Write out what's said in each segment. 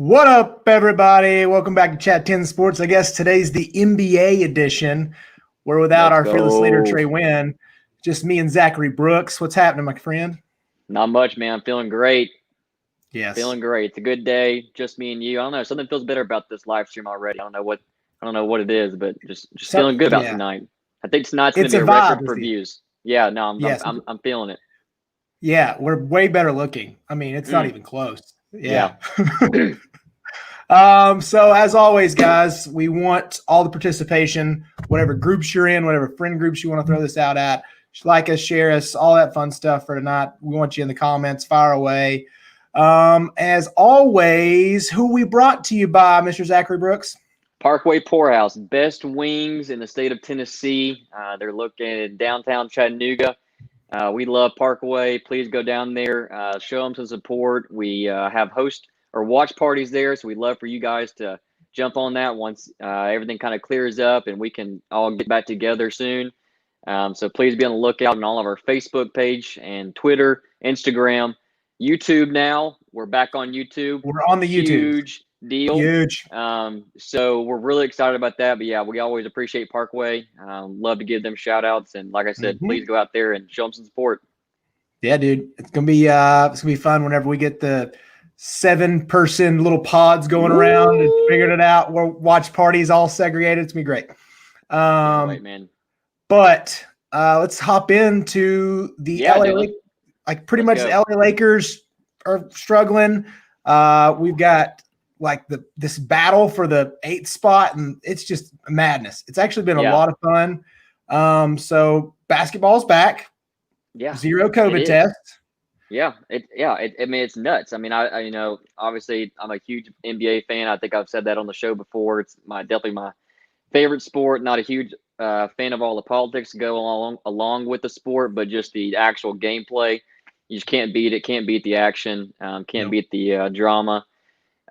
What up, everybody? Welcome back to ChattTenn Sports. I guess today's the NBA edition. We're without Let's our fearless leader, go. Trey Wynn. Just me and Zachary Brooks. What's happening, my friend? Not much, man. I'm feeling great. Yes. Feeling great. It's a good day. Just me and you. I don't know. Something feels better about this live stream already. I don't know what it is, but just feeling good about tonight. I think tonight's going It's to be a a vibe record for with you. views. Yeah, no, Yes. I'm feeling it. Yeah, we're way better looking. I mean, it's not even close. Yeah. So as always, guys, we want all the participation, whatever groups you're in, whatever friend groups you want to throw this out at. Like us, share us, all that fun stuff for tonight. We want you in the comments, fire away. As always, who we brought to you by, Mr. Zachary Brooks? Parkway Poorhouse, best wings in the state of Tennessee. They're located in downtown Chattanooga. We love Parkway. Please go down there, show them some support. We have host or watch parties there, so we'd love for you guys to jump on that once everything kind of clears up and we can all get back together soon. So please be on the lookout on all of our Facebook page and Twitter, Instagram, YouTube now. We're back on YouTube. We're on the YouTube. Huge deal. Huge. So we're really excited about that. But yeah, we always appreciate Parkway. Love to give them shout outs. And like I said, please go out there and show them some support. Yeah, dude. It's gonna be fun whenever we get the 7-person little pods going around and figured it out. We'll watch parties all segregated. It's gonna be great. Wait, man. But let's hop into the LA Lakers. Like pretty much the LA Lakers are struggling. We've got like this battle for the 8th spot, and it's just madness. It's actually been a lot of fun. So basketball's back. Yeah. 0 COVID tests. Yeah. I mean, it's nuts. I mean, I obviously I'm a huge NBA fan. I think I've said that on the show before. It's definitely my favorite sport. Not a huge fan of all the politics go along with the sport, but just the actual gameplay. You just can't beat it. Can't beat the action. Can't beat the drama.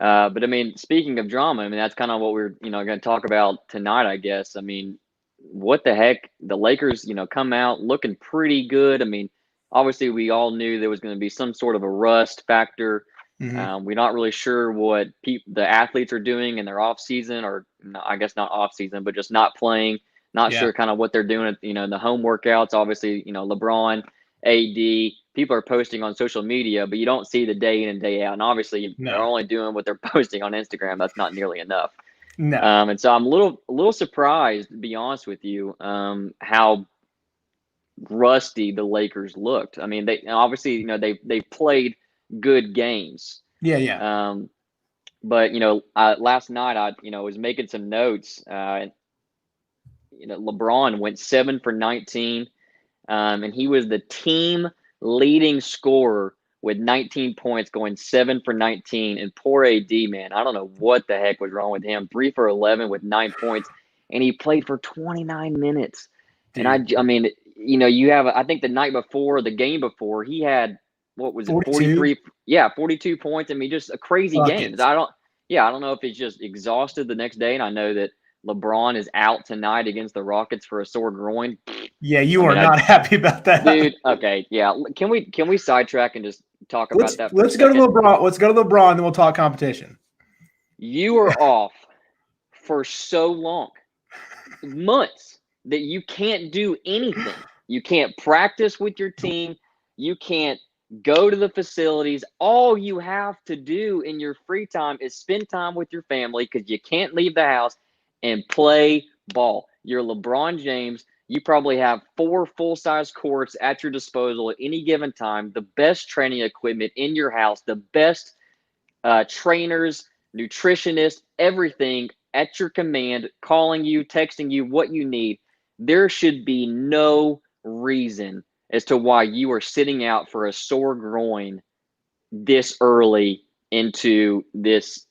But I mean, speaking of drama, I mean, that's kind of what we're, going to talk about tonight, I guess. I mean, what the heck? The Lakers, come out looking pretty good. I mean, obviously we all knew there was going to be some sort of a rust factor. We're not really sure what the athletes are doing in their off season, or I guess not off season, but just not playing. Not sure kind of what they're doing, the home workouts. Obviously, LeBron, AD, people are posting on social media, but you don't see the day in and day out. And obviously, they're only doing what they're posting on Instagram. That's not nearly enough. No. And so I'm a little surprised, to be honest with you, how rusty the Lakers looked. I mean, they obviously, they played good games. Yeah. But last night I was making some notes. LeBron went 7 for 19, and he was the team leading scorer with 19 points, going 7 for 19. And poor AD, man, I don't know what the heck was wrong with him. 3 for 11 with 9 points, and he played for 29 minutes. Dude. And I mean, you have, I think the game before, he had, what was it, 43? Yeah, 42 points. I mean, just a crazy game. I don't know if he's just exhausted the next day. And I know that LeBron is out tonight against the Rockets for a sore groin. Yeah, you are not happy about that, dude. Okay, yeah. Can we sidetrack and just talk about that? Let's go to LeBron. Let's go to LeBron, then we'll talk competition. You are off for so long, months, that you can't do anything. You can't practice with your team. You can't go to the facilities. All you have to do in your free time is spend time with your family, because you can't leave the house, and play ball. You're LeBron James. You probably have 4 full-size courts at your disposal at any given time, the best training equipment in your house, the best trainers, nutritionists, everything at your command, calling you, texting you what you need. There should be no reason as to why you are sitting out for a sore groin this early into this,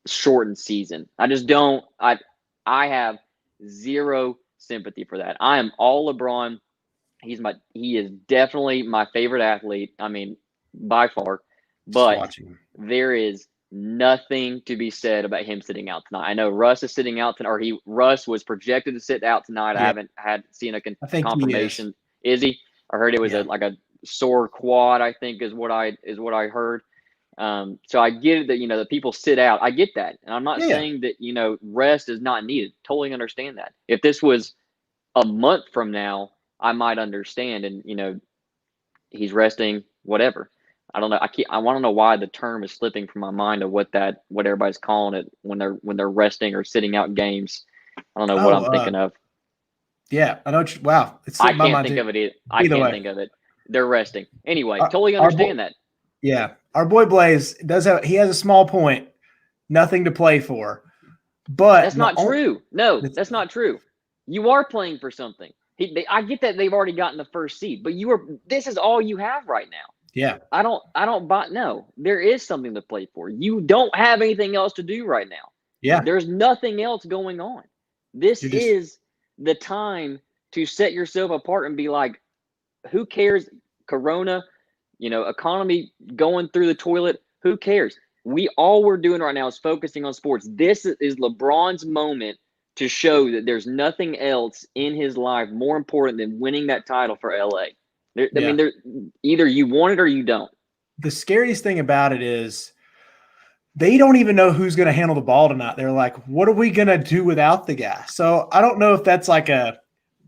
shortened season. I just don't. I have zero sympathy for that. I am all LeBron. He is definitely my favorite athlete. I mean, by far. But there is nothing to be said about him sitting out tonight. I know Russ is sitting out tonight, or Russ was projected to sit out tonight. Yeah. I haven't seen a confirmation. Is he? I heard it was like a sore quad, I think is what I heard. So I get it that, that people sit out. I get that. And I'm not Yeah. saying that, rest is not needed. Totally understand that. If this was a month from now, I might understand. And, he's resting, whatever. I don't know. I want to know why the term is slipping from my mind of what everybody's calling it when they're resting or sitting out games. I don't know what I'm thinking of. Yeah, I know. Wow, I can't think of it either. I can't think of it. They're resting anyway. Totally understand that. Yeah, our boy Blaze he has a small point. Nothing to play for, but that's not true. No, that's not true. You are playing for something. I get that they've already gotten the first seed, but this is all you have right now. Yeah. I don't buy. No, there is something to play for. You don't have anything else to do right now. Yeah. There's nothing else going on. This is the time to set yourself apart and be like, who cares? Corona, economy going through the toilet. Who cares? All we're doing right now is focusing on sports. This is LeBron's moment to show that there's nothing else in his life more important than winning that title for LA. I mean, either you want it or you don't. The scariest thing about it is they don't even know who's going to handle the ball tonight. They're like, what are we going to do without the guy? So I don't know if that's like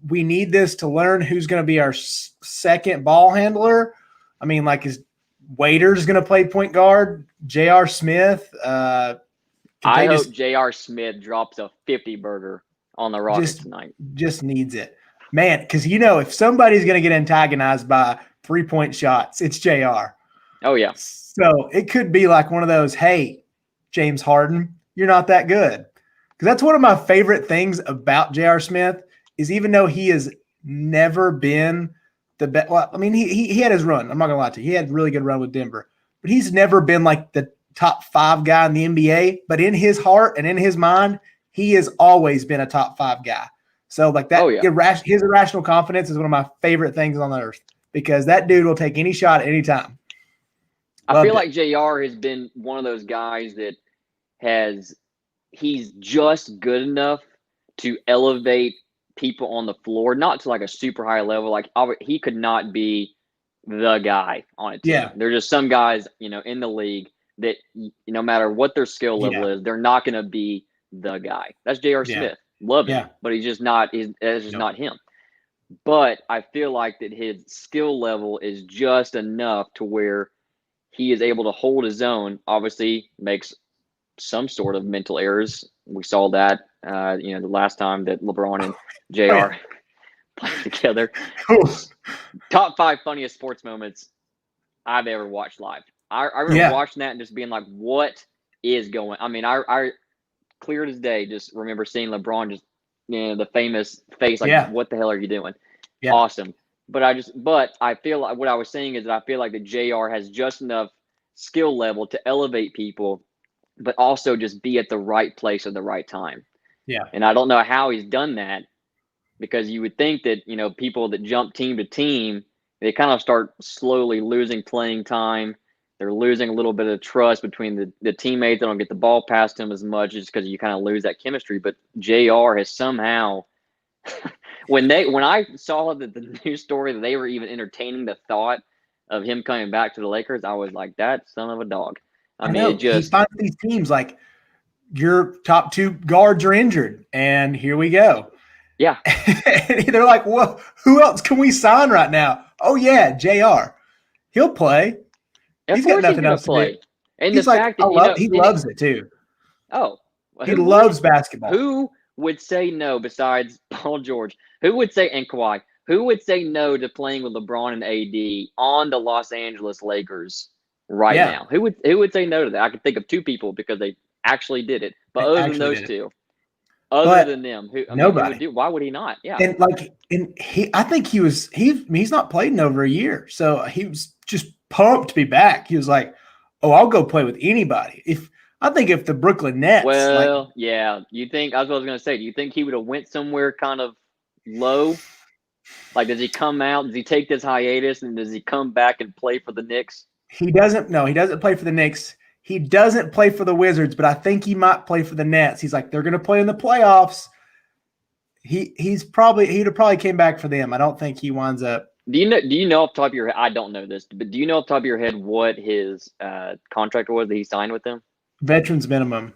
we need this to learn who's going to be our second ball handler. I mean, like, is Waiters going to play point guard? J.R. Smith? I hope J.R. Smith drops a 50-burger on the Rockets tonight. Just needs it. Man, because, if somebody's going to get antagonized by 3-point shots, it's JR. Oh, yeah. So it could be like one of those, hey, James Harden, you're not that good. Because that's one of my favorite things about J.R. Smith is even though he has never been the best – well, I mean, he had his run. I'm not going to lie to you. He had a really good run with Denver. But he's never been like the top 5 guy in the NBA. But in his heart and in his mind, he has always been a top 5 guy. So, like that, his irrational confidence is one of my favorite things on the earth because that dude will take any shot at any time. I feel like JR has been one of those guys that he's just good enough to elevate people on the floor, not to like a super high level. Like he could not be the guy on a team. Yeah. There's just some guys, in the league that no matter what their skill level is, they're not going to be the guy. That's J.R. Smith. Love him, but he's just not. That's just not him. But I feel like that his skill level is just enough to where he is able to hold his own. Obviously, makes some sort of mental errors. We saw that, the last time that LeBron and JR played together. Top 5 funniest sports moments I've ever watched live. I remember watching that and just being like, "What is going?" I mean, I clear as day just remember seeing LeBron just, the famous face, like, what the hell are you doing? Yeah. Awesome. But I feel like what I was saying is that I feel like the JR has just enough skill level to elevate people, but also just be at the right place at the right time. Yeah. And I don't know how he's done that because you would think that, people that jump team to team, they kind of start slowly losing playing time. They're losing a little bit of trust between the teammates. They don't get the ball past him as much just because you kind of lose that chemistry. But JR has somehow when I saw the news story that they were even entertaining the thought of him coming back to the Lakers, I was like, that son of a dog. I mean, he finds these teams like your top 2 guards are injured, and here we go. Yeah. And they're like, well, who else can we sign right now? Oh, yeah, JR. He'll play. He's got nothing else to play. And the fact that he loves it too. Oh, he loves basketball. Who would say no besides Paul George? Who would say, and Kawhi, who would say no to playing with LeBron and AD on the Los Angeles Lakers right now? Who would say no to that? I could think of 2 people because they actually did it. But other than those 2, other than them, nobody. Why would he not? Yeah. And I think he's not played in over a year. So he was just pumped to be back. He was like, "Oh, I'll go play with anybody." If the Brooklyn Nets. Well, yeah. You think? That's what I was going to say. Do you think he would have went somewhere kind of low? Like, does he come out? Does he take this hiatus and does he come back and play for the Knicks? He doesn't. No, he doesn't play for the Knicks. He doesn't play for the Wizards, but I think he might play for the Nets. He's like, they're going to play in the playoffs. He'd have probably came back for them. I don't think he winds up Do you know off the top of your head? I don't know this, but do you know off the top of your head what his contract was that he signed with them? Veterans minimum.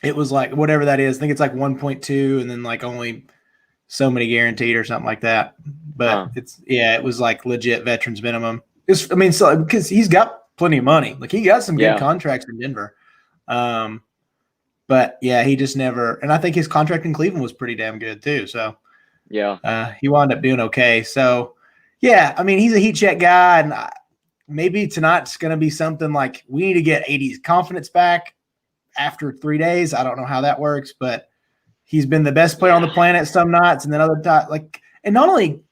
It was like whatever that is. I think it's like 1.2 and then like only so many guaranteed or something like that. But it was like legit veterans minimum. So because he's got plenty of money. Like he got some good contracts in Denver. But yeah, he just never, and I think his contract in Cleveland was pretty damn good too. So he wound up doing okay. So yeah, I mean, he's a heat check guy, and maybe tonight's going to be something like we need to get AD's confidence back after 3 days. I don't know how that works, but he's been the best player on the planet some nights, and then other times, and not only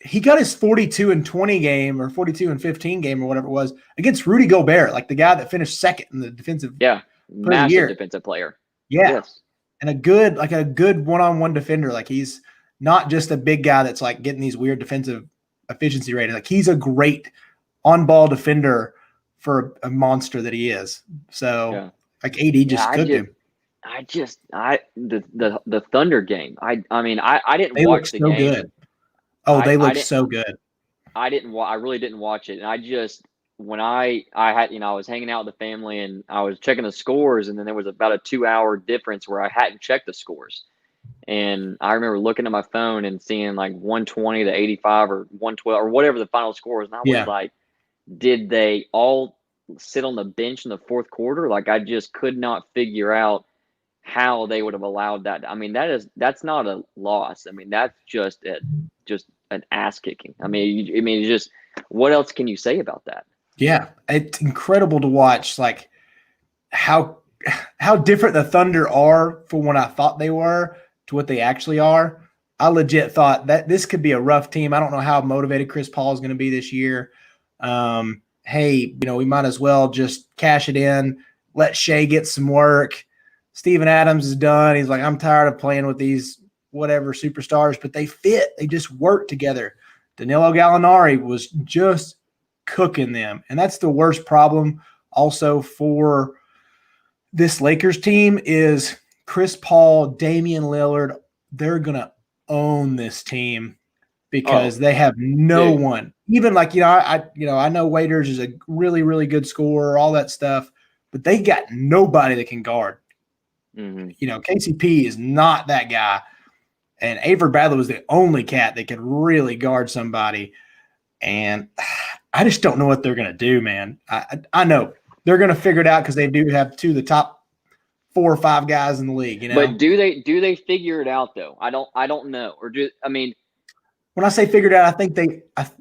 he got his 42-20 game or 42-15 game or whatever it was against Rudy Gobert, like the guy that finished second in the defensive. Yeah, massive defensive player. Yeah, yes. And a good one-on-one defender. Like he's not just a big guy that's like getting these weird defensive efficiency ratings. Like he's a great on-ball defender for a monster that he is. So like AD just cooked him. The Thunder game. I didn't watch the game. Good. Oh, they look so good. I really didn't watch it, and I just when I had I was hanging out with the family and I was checking the scores, and then there was about a 2-hour difference where I hadn't checked the scores, and I remember looking at my phone and seeing like 120 to 85 or 112 or whatever the final score was, and I was like, did they all sit on the bench in the fourth quarter? Like I just could not figure out how they would have allowed that. I mean, that's not a loss. I mean, that's just an ass kicking. I mean, just what else can you say about that? Yeah, it's incredible to watch, like how different the Thunder are from what I thought they were to what they actually are. I legit thought that this could be a rough team. I don't know how motivated Chris Paul is going to be this year. Hey, we might as well just cash it in, let Shea get some work. Steven Adams is done. He's like, I'm tired of playing with these whatever superstars, but they fit. They just work together. Danilo Gallinari was just cooking them. And that's the worst problem also for this Lakers team is Chris Paul, Damian Lillard. They're going to own this team because they have no one. Even like, I know Waiters is a really, really good scorer, all that stuff, but they got nobody that can guard. Mm-hmm. KCP is not that guy. And Avery Bradley was the only cat that could really guard somebody. And I just don't know what they're going to do, man. I know they're going to figure it out because they do have two of the top 4 or 5 guys in the league. But do they figure it out though? I don't know. Or when I say figured out, I think it's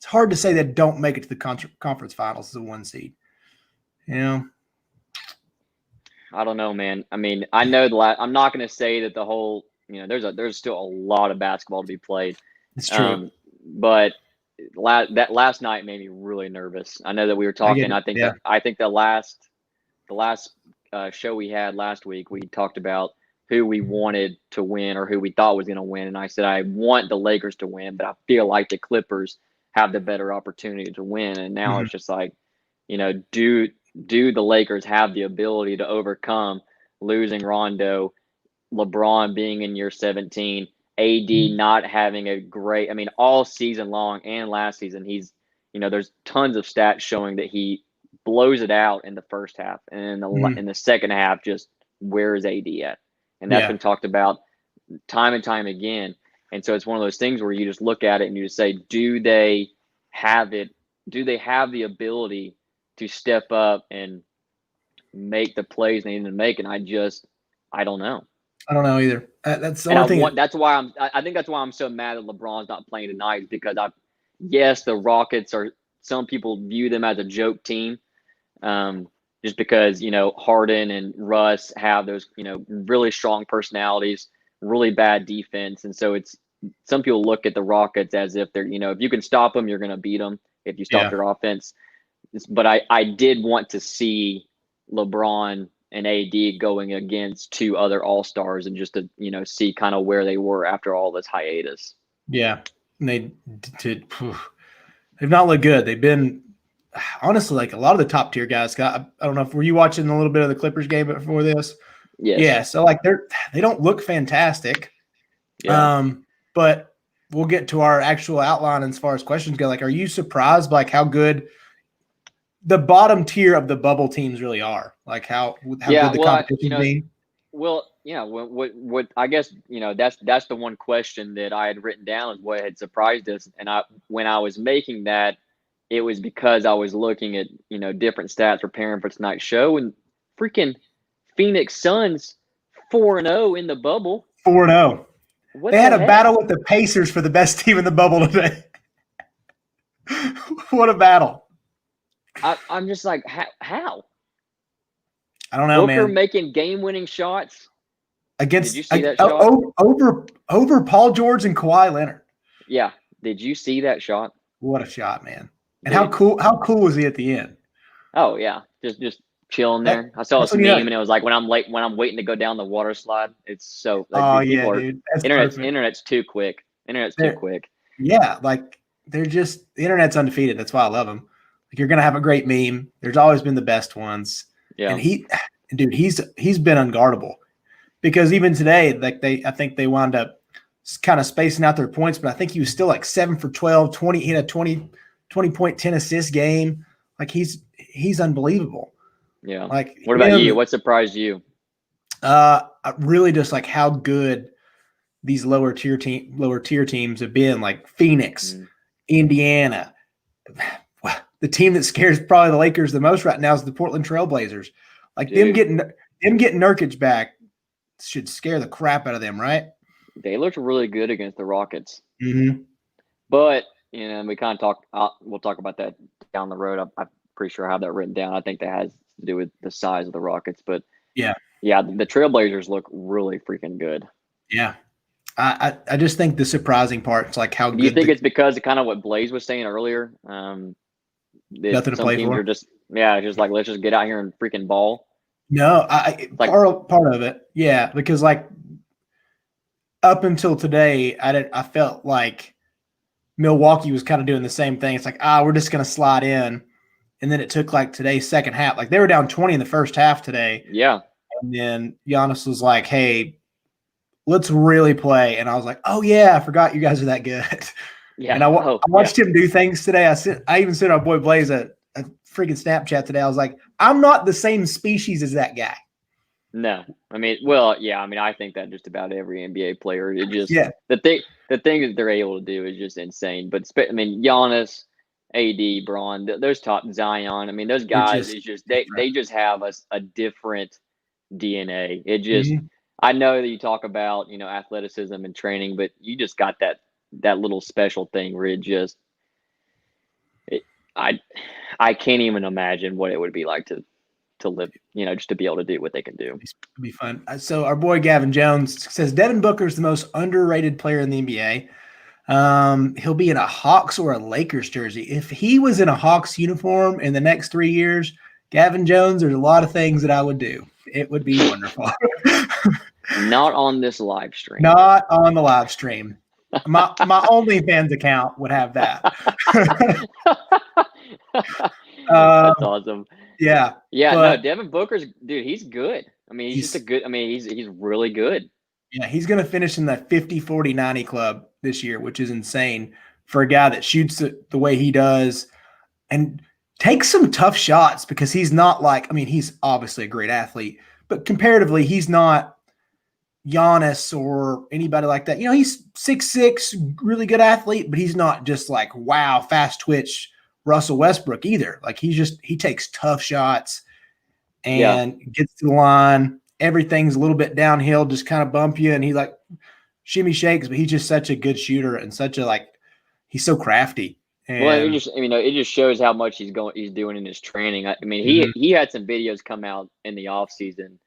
hard to say they don't make it to the conference finals as a 1 seed. I don't know, man. I mean, I know I'm not going to say that the whole, there's still a lot of basketball to be played. It's true. But that last night made me really nervous. I know that we were talking. I think the last show we had last week, we talked about who we wanted to win or who we thought was going to win. And I said, I want the Lakers to win, but I feel like the Clippers have the better opportunity to win. And now it's just like, do the Lakers have the ability to overcome losing Rondo, LeBron being in year 17, AD not having a great, all season long and last season, he's, there's tons of stats showing that he blows it out in the first half, and in the second half, just where is AD at? And that's been talked about time and time again. And so it's one of those things where you just look at it and you just say, do they have it? Do they have the ability to step up and make the plays they need to make? And I don't know. I don't know either. That's the only thing. I think that's why I'm so mad that LeBron's not playing tonight, because the Rockets are, some people view them as a joke team. Just because, Harden and Russ have those, really strong personalities, really bad defense. And so some people look at the Rockets as if they're, if you can stop them, you're going to beat them if you stop their offense. But I did want to see LeBron and AD going against 2 other all-stars and just to, see kind of where they were after all this hiatus. Yeah. And they've not looked good. They've been, honestly, like a lot of the top tier guys I don't know, were you watching a little bit of the Clippers game before this? Yes. Yeah. So like they don't look fantastic. Yeah. But we'll get to our actual outline as far as questions go. Like, are you surprised by like how good the bottom tier of the bubble teams really are? Like how good the competition being? Well, yeah, what I guess, that's the one question that I had written down is what had surprised us. And when I was making that, it was because I was looking at, different stats preparing for tonight's show, and freaking Phoenix Suns 4-0 in the bubble. 4-0. They had a battle with the Pacers for the best team in the bubble today. What a battle. I'm just like, how? I don't know, Booker man. making game-winning shots against. Did you see that shot? Over Paul George and Kawhi Leonard. Yeah. Did you see that shot? What a shot, man! And how cool was he at the end? Oh yeah, just chilling there. I saw his meme, and it was like when I'm waiting to go down the water slide. It's so. Dude, that's internet's too quick. Too quick. Yeah, like they're just the internet's undefeated. That's why I love them. Like you're gonna have a great meme. There's always been the best ones. Yeah. And he's been unguardable because even today, like I think they wound up kind of spacing out their points, but I think he was still like 7 for 12, 20. He had a 20 point 10 assist game. Like he's unbelievable. Yeah. Like what about you? What surprised you? Really just like how good these lower tier teams have been, like Phoenix, Indiana. The team that scares probably the Lakers the most right now is the Portland Trailblazers. Like them getting Nurkic back should scare the crap out of them, right? They looked really good against the Rockets. Mm-hmm. But, we kind of we'll talk about that down the road. I'm pretty sure I have that written down. I think that has to do with the size of the Rockets. But, yeah, the Trailblazers look really freaking good. Yeah. I just think the surprising part is like how good. Do you think it's because of kind of what Blaze was saying earlier? Nothing to play for. Are just like, let's just get out here and freaking ball. No, part of it, yeah, because like up until today, I felt like Milwaukee was kind of doing the same thing. It's like we're just gonna slide in, and then it took like today's second half. Like they were down 20 in the first half today. Yeah, and then Giannis was like, "Hey, let's really play," and I was like, "Oh yeah, I forgot you guys are that good." Yeah, and I watched him do things today. I even sent our boy Blaze a freaking Snapchat today. I was like, I'm not the same species as that guy. No, I think that just about every NBA player. It just the thing that they're able to do is just insane. But Giannis, AD, Braun, those top Zion. Those guys is just they just have a different DNA. It just I know that you talk about athleticism and training, but you just got that little special thing where I can't even imagine what it would be like to live, just to be able to do what they can do. It'd be fun. So our boy Gavin Jones says Devin Booker is the most underrated player in the NBA. He'll be in a Hawks or a Lakers jersey. If he was in a Hawks uniform in the next 3 years, Gavin Jones, there's a lot of things that I would do. It would be wonderful. Not on this live stream. Not on the live stream. My OnlyFans account would have that. That's awesome. Yeah. No, Devin Booker's dude. He's good. He's just a good. He's really good. Yeah, he's going to finish in the 50, 40, 90 club this year, which is insane for a guy that shoots it the way he does and takes some tough shots because he's not like. He's obviously a great athlete, but comparatively, he's not Giannis or anybody like that. He's 6'6", really good athlete, but he's not just like, wow, fast twitch Russell Westbrook either. Like he takes tough shots and gets to the line. Everything's a little bit downhill, just kind of bump you. And he like shimmy shakes, but he's just such a good shooter and such a he's so crafty. And, it just shows how much he's doing in his training. He had some videos come out in the off season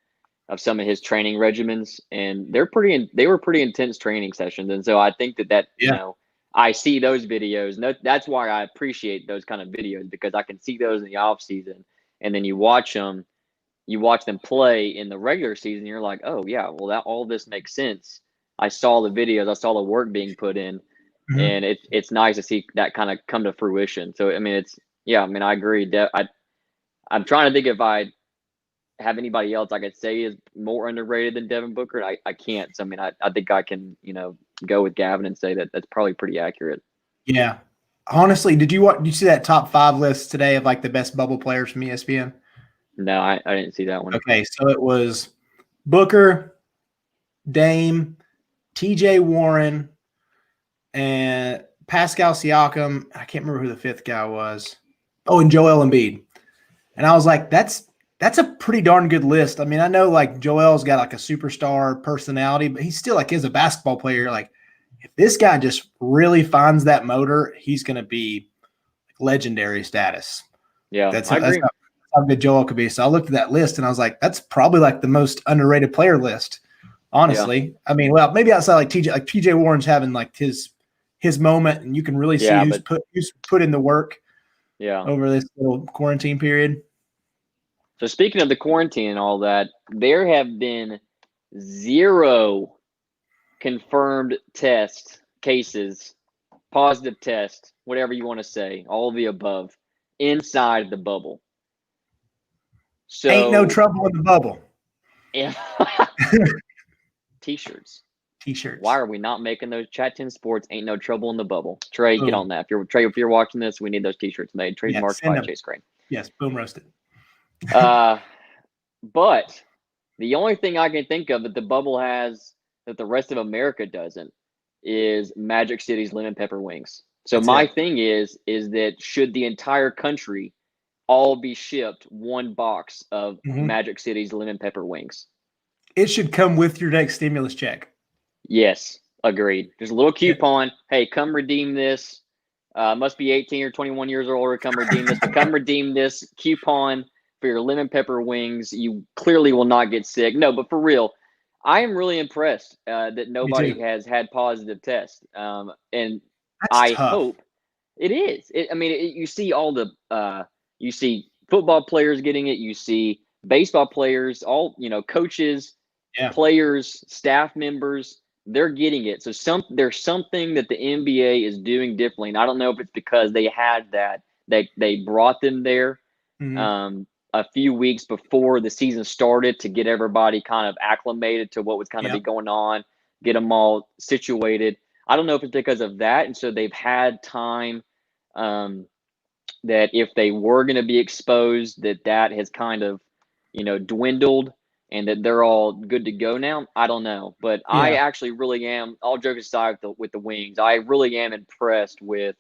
of some of his training regimens, and they were pretty intense training sessions. And so I think that I see those videos. And that's why I appreciate those kind of videos, because I can see those in the off season, and then you watch them play in the regular season. You're like, oh yeah, well that all this makes sense. I saw the videos, I saw the work being put in, and it's nice to see that kind of come to fruition. So I agree. I'm trying to think if I have anybody else I could say is more underrated than Devin Booker. I can't. So I think I can go with Gavin and say that that's probably pretty accurate. Yeah. Honestly, did you see that top 5 list today of like the best bubble players from ESPN? No, I didn't see that one. Okay, so it was Booker, Dame, TJ Warren, and Pascal Siakam. I can't remember who the 5th guy was. Oh, and Joel Embiid. And I was like, that's a pretty darn good list. I mean, I know like Joel's got like a superstar personality, but he's still like is a basketball player. Like, if this guy just really finds that motor, he's going to be legendary status. Yeah, that's I agree. That's how good Joel could be. So I looked at that list and I was like, that's probably like the most underrated player list, honestly. Yeah. I mean, well, maybe outside like TJ Warren's having like his moment, and you can really see who's put in the work over this little quarantine period. So speaking of the quarantine and all that, there have been 0 confirmed test cases, positive test, whatever you want to say, all of the above, inside the bubble. So ain't no trouble in the bubble. Yeah. T-shirts. Why are we not making those? ChattTenn Sports, ain't no trouble in the bubble. Trey, get on that. If you're watching this, we need those T-shirts made. Trademarked by Chase Crane. Yes, boom roasted. But the only thing I can think of that the bubble has that the rest of America doesn't is Magic City's lemon pepper wings. So my thing is that should the entire country all be shipped 1 box of Magic City's lemon pepper wings? It should come with your next stimulus check. Yes, agreed. There's a little coupon. Hey, come redeem this. Must be 18 or 21 years or older. Come redeem this. But come redeem this coupon for your lemon pepper wings. You clearly will not get sick. No, but for real, I am really impressed that nobody has had positive tests. And that's I tough. hope it is. You see all the you see football players getting it. You see baseball players, all coaches, players, staff members. They're getting it. So there's something that the NBA is doing differently. And I don't know if it's because they had that. They brought them there a few weeks before the season started to get everybody kind of acclimated to what was kind of be going on, get them all situated. I don't know if it's because of that. And so they've had time that if they were going to be exposed, that has kind of, dwindled, and that they're all good to go now. I don't know, but I actually really am, all jokes aside with the wings, I really am impressed with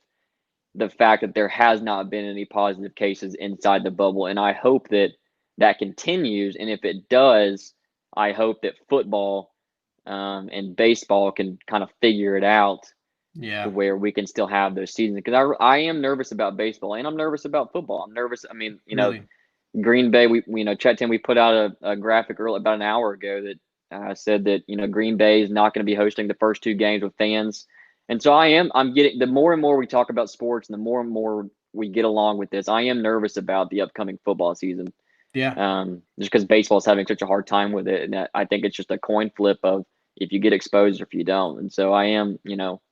the fact that there has not been any positive cases inside the bubble. And I hope that continues. And if it does, I hope that football and baseball can kind of figure it out to where we can still have those seasons. Because I am nervous about baseball, and I'm nervous about football. I'm nervous. I mean, Green Bay, ChattTenn, we put out a graphic about an hour ago that said that, Green Bay is not going to be hosting the first 2 games with fans. And so I'm getting, the more and more we talk about sports and the more and more we get along with this, I am nervous about the upcoming football season. Yeah. Just because baseball is having such a hard time with it. And I think it's just a coin flip of if you get exposed or if you don't. And so I am,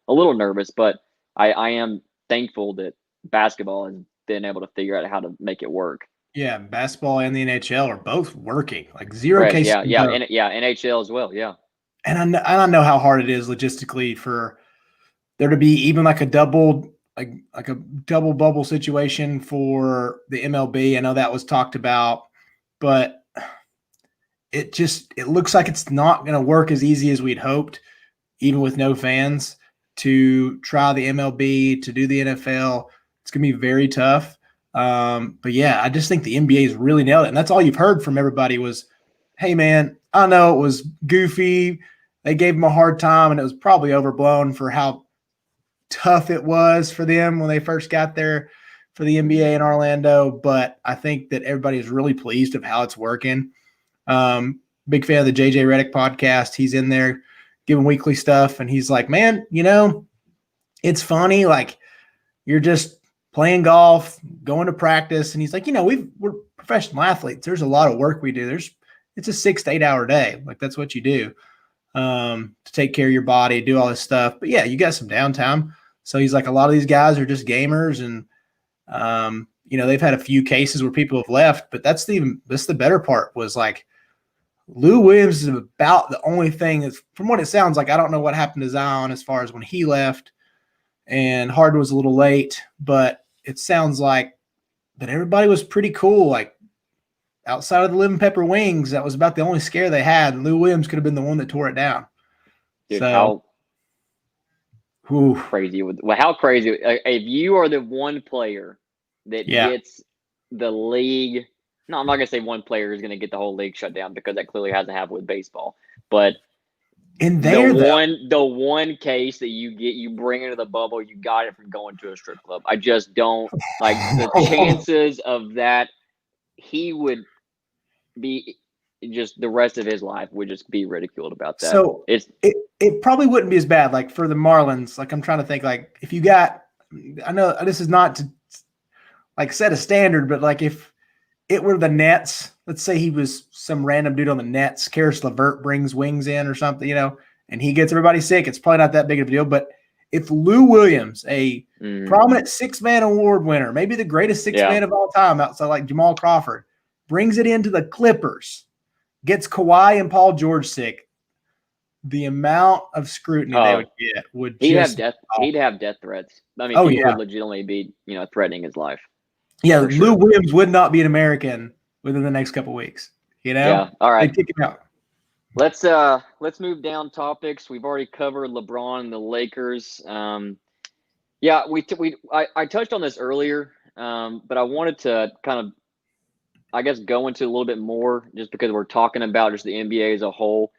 a little nervous, but I am thankful that basketball has been able to figure out how to make it work. Yeah, basketball and the NHL are both working. Like 0 cases. Yeah, NHL as well. Yeah. And I know how hard it is logistically for there to be even like a double bubble situation for the MLB. I know that was talked about, but it looks like it's not going to work as easy as we'd hoped, even with no fans, to try the MLB, to do the NFL. It's going to be very tough. But yeah, I just think the NBA has really nailed it. And that's all you've heard from everybody was, hey man, I know it was goofy. They gave them a hard time and it was probably overblown for how tough it was for them when they first got there for the NBA in Orlando. But I think that everybody is really pleased of how it's working. Big fan of the JJ Redick podcast. He's in there giving weekly stuff. And he's like, man, it's funny. Like you're just playing golf, going to practice. And he's like, we're professional athletes. There's a lot of work we do. It's a 6 to 8 hour day. Like that's what you do to take care of your body, do all this stuff. But yeah, you got some downtime. So he's like, a lot of these guys are just gamers. And, they've had a few cases where people have left, but that's the better part was like, Lou Williams is about the only thing is, from what it sounds like, I don't know what happened to Zion as far as when he left, and Harden was a little late, but it sounds like that everybody was pretty cool. Like outside of the lemon pepper wings, that was about the only scare they had. And Lou Williams could have been the one that tore it down. Dude, so, how crazy how crazy if you are the one player that gets the league. No, I'm not gonna say one player is gonna get the whole league shut down, because that clearly hasn't happened with baseball. But the one case that you bring into the bubble, you got it from going to a strip club. I just don't like the chances of that. He would be just the rest of his life would just be ridiculed about that. So it probably wouldn't be as bad. Like for the Marlins, like I'm trying to think, like if you got, I know this is not to like set a standard, but like if it were the Nets, let's say he was some random dude on the Nets, Karis LeVert brings wings in or something, and he gets everybody sick, it's probably not that big of a deal. But if Lou Williams, a prominent six-man award winner, maybe the greatest six-man of all time outside like Jamal Crawford, brings it into the Clippers, gets Kawhi and Paul George sick, the amount of scrutiny they would get would he'd have death threats. I mean, people would legitimately be, threatening his life. Yeah, Lou Williams would not be an American within the next couple of weeks. Yeah. All right. They'd kick him out. Let's move down topics. We've already covered LeBron and the Lakers. I touched on this earlier, but I wanted to kind of, I guess, go into a little bit more just because we're talking about just the NBA as a whole.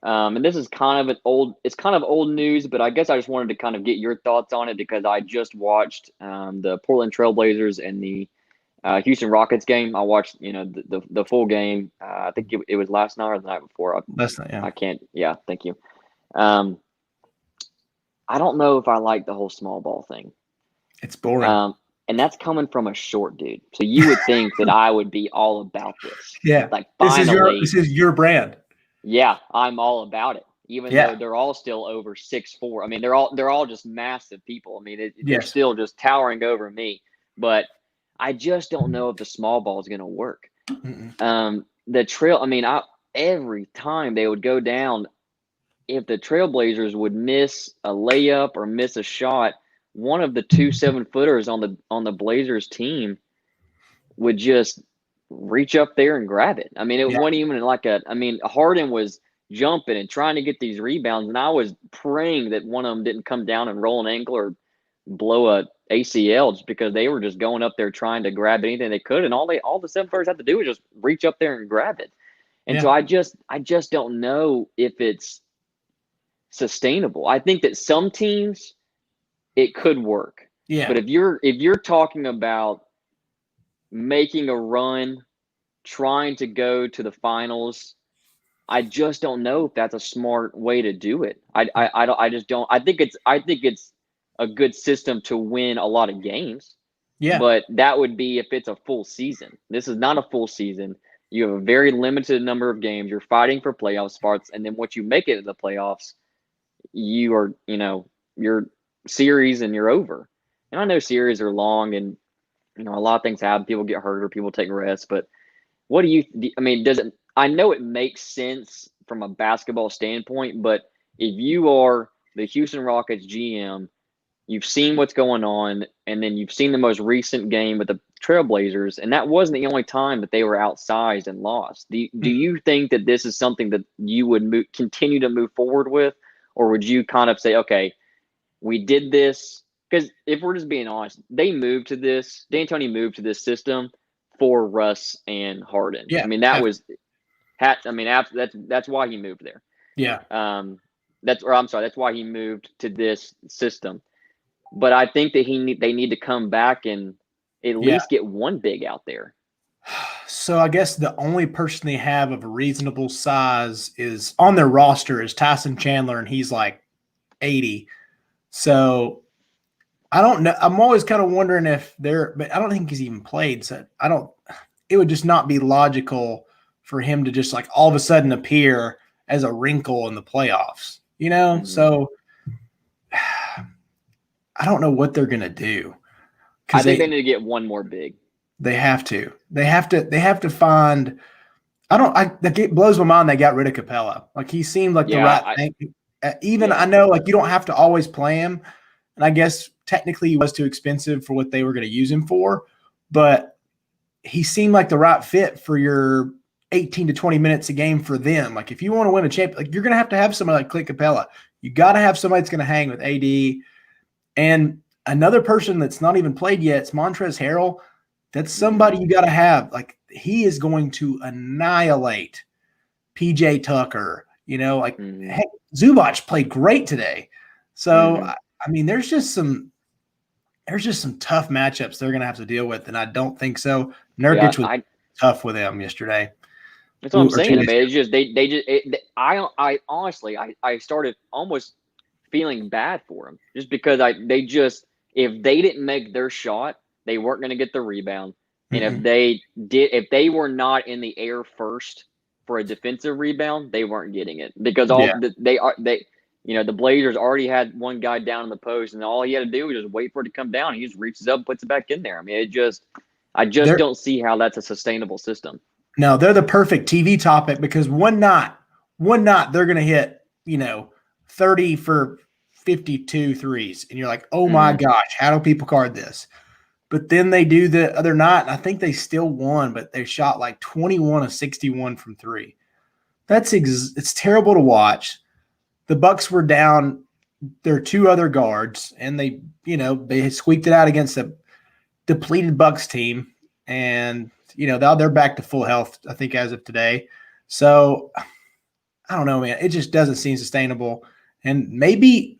And this is kind of old news, but I guess I just wanted to kind of get your thoughts on it because I just watched the Portland Trailblazers and the Houston Rockets game. I watched, the full game. I think it was last night or the night before. Last night, yeah. I can't. Yeah, thank you. I don't know if I like the whole small ball thing. It's boring. And that's coming from a short dude. So you would think that I would be all about this. Yeah. Like finally, this is your brand. Yeah, I'm all about it. Even though they're all still over 6'4". I mean, they're all just massive people. I mean, they're still just towering over me. But I just don't know if the small ball is going to work. The trail. I mean, every time they would go down, if the Trailblazers would miss a layup or miss a shot, one of the 2 7-footers on the Blazers team would just reach up there and grab it. I mean, it wasn't even like Harden was jumping and trying to get these rebounds, and I was praying that one of them didn't come down and roll an ankle or blow a ACL just because they were just going up there trying to grab anything they could, and all the 7-footers had to do was just reach up there and grab it. And so I just don't know if it's sustainable. I think that some teams it could work. Yeah. But if you're talking about making a run, trying to go to the finals, I just don't know if that's a smart way to do it. I just don't. I think it's a good system to win a lot of games. Yeah. But that would be if it's a full season. This is not a full season. You have a very limited number of games. You're fighting for playoff spots, and then once you make it to the playoffs, you are, your series and you're over. And I know series are long, and a lot of things happen. People get hurt or people take rest. But what do you? I mean, does it? I know it makes sense from a basketball standpoint, but if you are the Houston Rockets GM, you've seen what's going on, and then you've seen the most recent game with the Trailblazers, and that wasn't the only time that they were outsized and lost. Do you think that this is something that you would continue to move forward with, or would you kind of say, okay, we did this? Because if we're just being honest, D'Antoni moved to this system for Russ and Harden. Yeah, I mean, that's why he moved there. Yeah. That's why he moved to this system. But I think that they need to come back and at least get one big out there. So I guess the only person they have of a reasonable size is on their roster is Tyson Chandler, and he's like 80. So I don't know. I'm always kind of wondering if but I don't think he's even played. So it would just not be logical for him to just like all of a sudden appear as a wrinkle in the playoffs, Mm-hmm. So I don't know what they're going to do. I think they need to get one more big. They have to. They have to find. It blows my mind they got rid of Capella. Like, he seemed like the right thing. I know, like, you don't have to always play him, and I guess technically he was too expensive for what they were going to use him for, but he seemed like the right fit for your 18 to 20 minutes a game for them. Like, if you want to win a champ, like, you're going to have somebody like Clint Capella. You got to have somebody that's going to hang with AD. And another person that's not even played yet, it's Montrezl Harrell. That's somebody you got to have. Like, he is going to annihilate PJ Tucker. Heck, Zubac played great today. So, I mean, there's just some tough matchups they're going to have to deal with, and I don't think so. Nurkic was tough with them yesterday. That's what I'm saying. I mean, it's just I honestly started almost feeling bad for them, just because if they didn't make their shot, they weren't going to get the rebound, and if they were not in the air first for a defensive rebound, they weren't getting it, because the Blazers already had one guy down in the post, and all he had to do was just wait for it to come down. He just reaches up, puts it back in there. I mean, I just don't see how that's a sustainable system. No, they're the perfect TV topic, because one night they're going to hit, 30 for 52 threes. And you're like, oh my gosh, how do people guard this? But then they do the other night, and I think they still won, but they shot like 21 of 61 from three. It's terrible to watch. The Bucks were down their two other guards, and they squeaked it out against a depleted Bucks team. And, now they're back to full health, I think, as of today. So, I don't know, man. It just doesn't seem sustainable. And maybe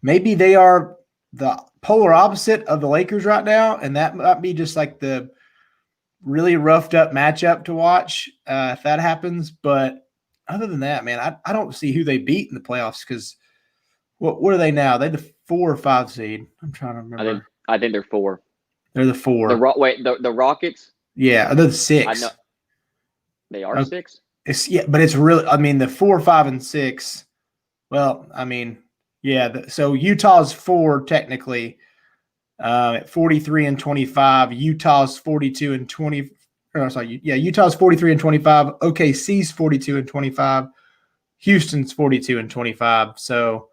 they are the polar opposite of the Lakers right now, and that might be just like the really roughed up matchup to watch if that happens. But other than that, man, I don't see who they beat in the playoffs, because what are they now? They're the 4 or 5 seed. I'm trying to remember. I think they're 4. They're the 4. The Rockets? Yeah, they're the 6. I know. They are 6? But it's really, I mean, the 4, 5, and 6. Well, I mean, yeah. So Utah's 4 technically at 43 and 25. Utah's 42 and 20. Utah's 43 and 25. OKC's 42 and 25. Houston's 42 and 25. So,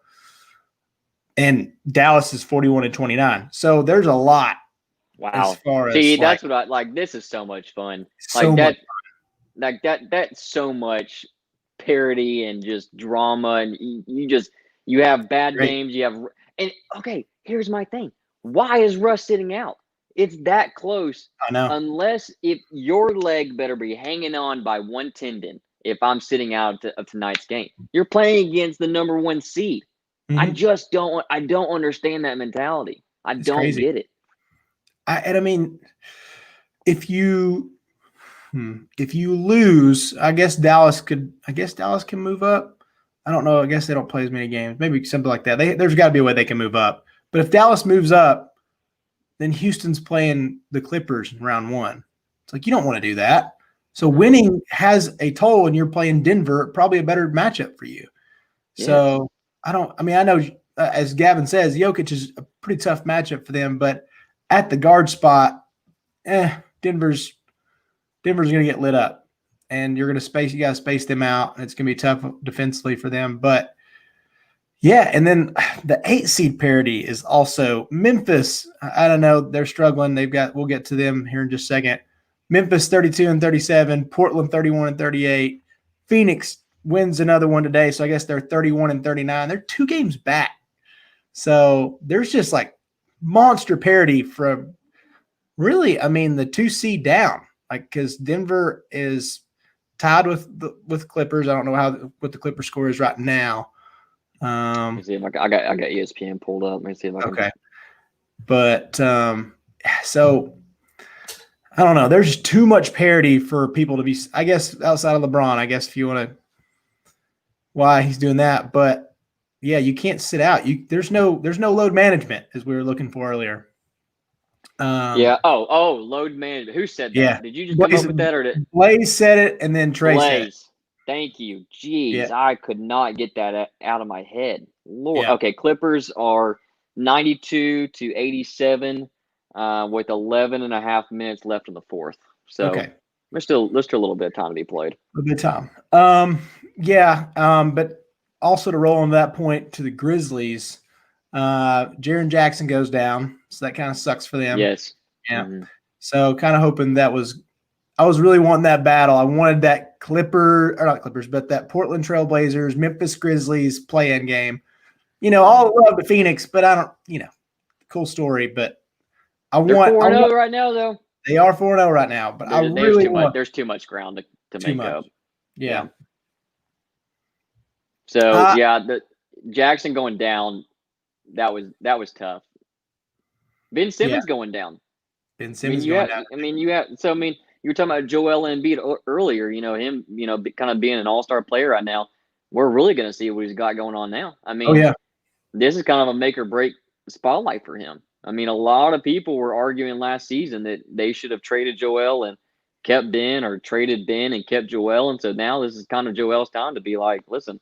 and Dallas is 41 and 29. So there's a lot. Wow. As far as that's what I like. This is so much fun. That's so much parody and just drama, and you have bad games. Okay, here's my thing. Why is Russ sitting out? It's that close. I know. Unless if your leg better be hanging on by one tendon. If I'm sitting out of tonight's game, you're playing against the number 1 seed. I don't understand that mentality. It's don't crazy. Get it. I mean, if you lose, I guess Dallas can move up. I don't know. I guess they don't play as many games. Maybe something like that. There's got to be a way they can move up. But if Dallas moves up, then Houston's playing the Clippers in round 1. It's like, you don't want to do that. So winning has a toll, and you're playing Denver, probably a better matchup for you. Yeah. So I know, as Gavin says, Jokic is a pretty tough matchup for them, but at the guard spot, Denver's going to get lit up, and you got to space them out, and it's going to be tough defensively for them. But yeah, and then the 8 seed parity is also Memphis. I don't know. They're struggling. We'll get to them here in just a second. Memphis 32 and 37, Portland 31 and 38. Phoenix wins another one today, so I guess they're 31 and 39. They're 2 games back. So there's just like monster parity from really, I mean, the 2 seed down. Like, because Denver is tied with Clippers. I don't know what the Clipper score is right now. Let me see if I got ESPN pulled up. Let me see if I can. Okay. But so I don't know. There's too much parity for people to be, I guess, outside of LeBron, I guess, if you want to, why he's doing that. But yeah, you can't sit out. There's no load management, as we were looking for earlier. Yeah. Oh, load management. Who said that? Yeah. Did you just come up with that, or did Blaze said it, and then Trey said it? Thank you. Jeez, yeah. I could not get that out of my head. Lord. Yeah. Okay, Clippers are 92 to 87 with 11 and a half minutes left in the fourth. So okay. There's still a little bit of time to be played. A bit of time. But also to roll on that point to the Grizzlies, Jaren Jackson goes down, so that kind of sucks for them. Yes. Yeah. Mm-hmm. So kind of hoping I was really wanting that battle. I wanted that not Clippers, but that Portland Trailblazers, Memphis Grizzlies play-in game. All love to Phoenix, but I don't, cool story, but They're 4-0 right now, though. They are 4-0 right now, but there's too much ground to make up. Yeah. So the Jackson going down, that was tough. Ben Simmons going down. Ben Simmons going down. you were talking about Joel Embiid earlier. Him, kind of being an all-star player right now. We're really going to see what he's got going on now. This is kind of a make or break spotlight for him. A lot of people were arguing last season that they should have traded Joel and kept Ben, or traded Ben and kept Joel. And so now this is kind of Joel's time to be like, listen,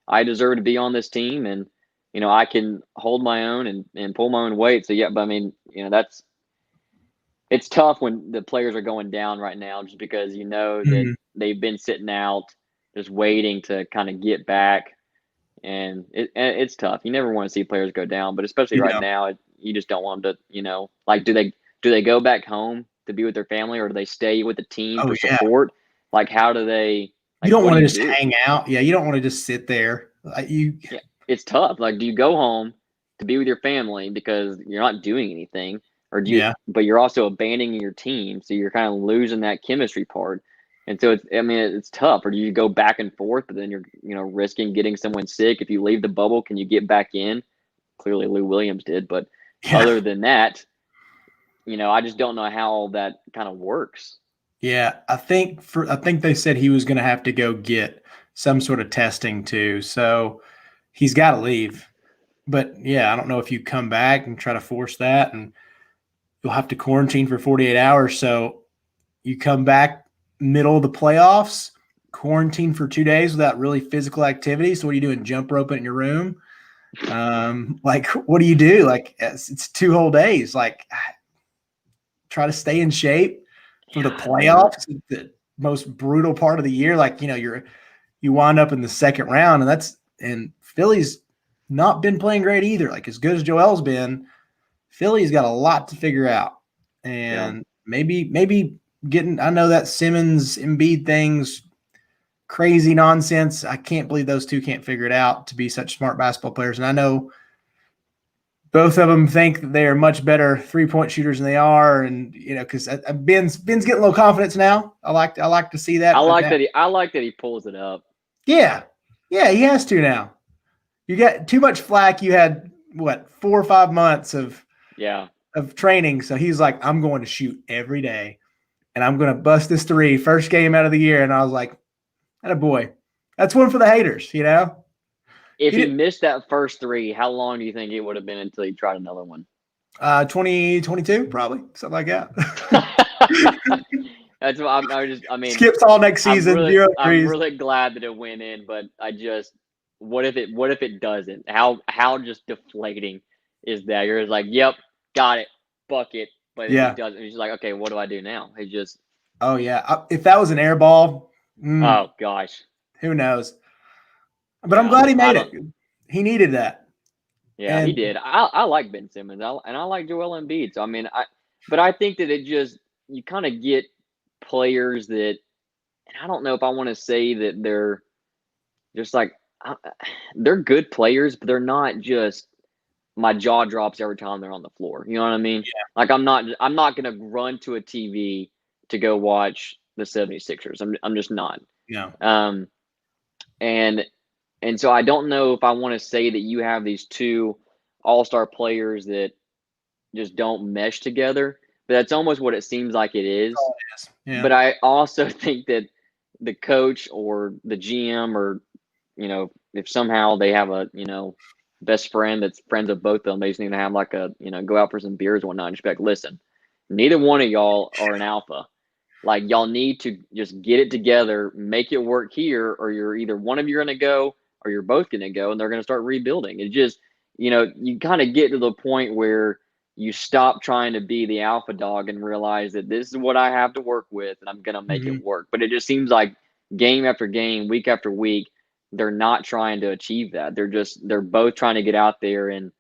I deserve to be on this team, and, I can hold my own and pull my own weight. So, yeah, but it's tough when the players are going down right now, just because that they've been sitting out, just waiting to kind of get back. And it's tough. You never want to see players go down, but especially right now, you just don't want them to, do they go back home to be with their family, or do they stay with the team for support? Like, how do they? You don't want to just hang out. Yeah, you don't want to just sit there. It's tough. Like, do you go home to be with your family because you're not doing anything, or do you? But you're also abandoning your team, so you're kind of losing that chemistry part. And so it's tough. Or do you go back and forth, but then you're risking getting someone sick? If you leave the bubble, can you get back in? Clearly Lou Williams did, but other than that, I just don't know how all that kind of works. Yeah, I think they said he was going to have to go get some sort of testing too. So he's got to leave. But yeah, I don't know if you come back and try to force that, and you'll have to quarantine for 48 hours. So you come back middle of the playoffs, quarantine for 2 days without really physical activity. So what are you doing? Jump roping in your room? What do you do? Like, it's 2 whole days. Like, try to stay in shape for the playoffs, the most brutal part of the year. Like, you wind up in the second round, and Philly's not been playing great either. Like, as good as Joel's been, Philly's got a lot to figure out. And maybe I know that Simmons Embiid thing's crazy nonsense. I can't believe those two can't figure it out to be such smart basketball players. And I know both of them think that they are much better 3-point shooters than they are. And, because Ben's getting low confidence now. I like to see that. I like that he pulls it up. Yeah. Yeah, he has to now. You got too much flack. You had 4 or 5 months of training. So he's like, I'm going to shoot every day, and I'm going to bust this 3 first game out of the year. And I was like, attaboy. That's one for the haters, If he missed that first 3, how long do you think it would have been until he tried another one? 2022, probably, something like that. That's what skips all next season. I'm really glad that it went in, but what if it doesn't? How just deflating is that? You're just like, yep, got it, bucket. But if he doesn't, he's like, okay, what do I do now? He just. Oh yeah, if that was an air ball. Oh gosh. Who knows? But I'm glad he made it. He needed that. Yeah, he did. I like Ben Simmons, and I like Joel Embiid. So but I think that you kind of get players that, and I don't know if I want to say that they're just like they're good players, but they're not just my jaw drops every time they're on the floor. You know what I mean? Yeah. Like, I'm not going to run to a TV to go watch the 76ers. I'm just not. Yeah. And so I don't know if I want to say that you have these 2 all-star players that just don't mesh together, but that's almost what it seems like it is. Oh, it is. Yeah. But I also think that the coach or the GM, or, if somehow they have a, best friend that's friends with both of them, they just need to have like a, go out for some beers and whatnot, and just be like, listen, neither one of y'all are an alpha. Like, y'all need to just get it together, make it work here, or you're either one of you are going to go, or you're both going to go, and they're going to start rebuilding. It just, you kind of get to the point where you stop trying to be the alpha dog and realize that this is what I have to work with and I'm going to make it work. But it just seems like game after game, week after week, they're not trying to achieve that. They're both trying to get out there and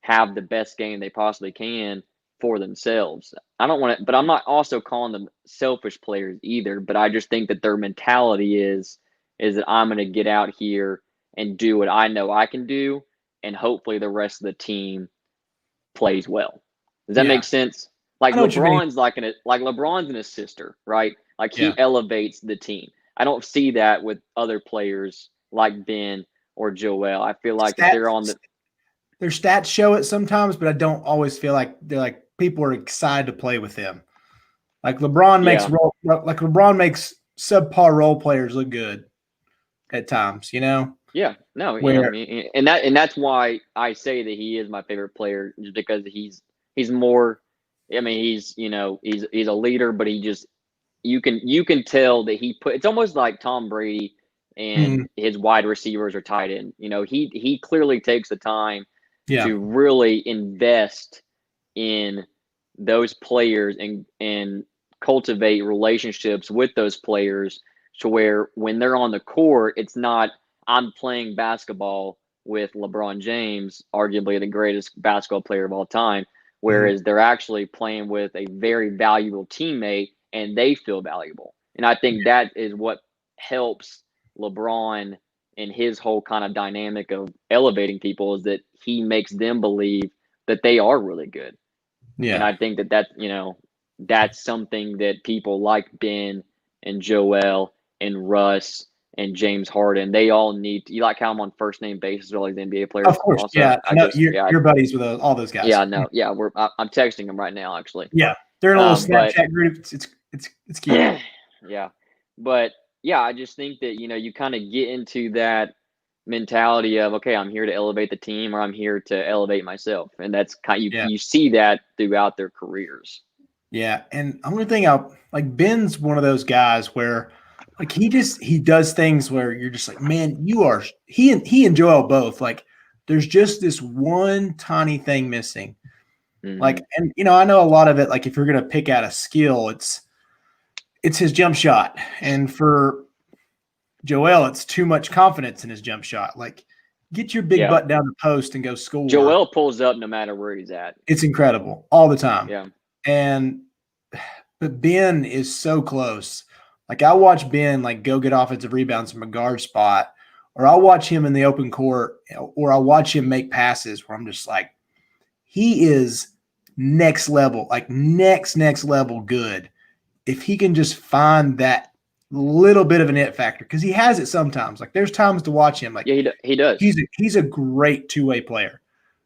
have the best game they possibly can for themselves. I don't want to, but I'm not also calling them selfish players either. But I just think that their mentality is that I'm going to get out here and do what I know I can do, and hopefully the rest of the team plays well. Does that make sense? Like LeBron's like LeBron's an assister, right? Like he elevates the team. I don't see that with other players like Ben or Joel. I feel like if they're on their stats show it sometimes, but I don't always feel like they're like people are excited to play with them. Like LeBron makes subpar role players look good at times, you know? Yeah, no, I mean, and that's why I say that he is my favorite player, just because he's more. I mean, he's a leader, but he just you can tell that it's almost like Tom Brady and his wide receivers or tight end. You know, he clearly takes the time to really invest in those players and cultivate relationships with those players to where when they're on the court, it's not I'm playing basketball with LeBron James, arguably the greatest basketball player of all time, whereas they're actually playing with a very valuable teammate and they feel valuable. And I think that is what helps LeBron in his whole kind of dynamic of elevating people, is that he makes them believe that they are really good. Yeah. And I think that's something that people like Ben and Joel and Russ and James Harden, they all need to, you like how I'm on first name basis with all these NBA players? Of course, also? Yeah. You're buddies with all those guys. Yeah, no, yeah, I'm texting them right now, actually. Yeah, they're in a little Snapchat group. It's cute. Yeah, but yeah, I just think that you kind of get into that mentality of, okay, I'm here to elevate the team, or I'm here to elevate myself, and that's kind of, you see that throughout their careers. Yeah, and only thing like Ben's one of those guys where. Like he does things where you're just like, man, he and Joel both, like there's just this one tiny thing missing. Like, and I know a lot of it, like if you're going to pick out a skill, it's his jump shot. And for Joel, it's too much confidence in his jump shot. Like get your big butt down the post and go score. Joel pulls up no matter where he's at. It's incredible all the time. Yeah. But Ben is so close. Like I watch Ben like go get offensive rebounds from a guard spot, or I'll watch him in the open court, or I'll watch him make passes where I'm just like, he is next level, like next level good. If he can just find that little bit of an it factor, because he has it sometimes. Like there's times to watch him. Like he does. He's a great two-way player,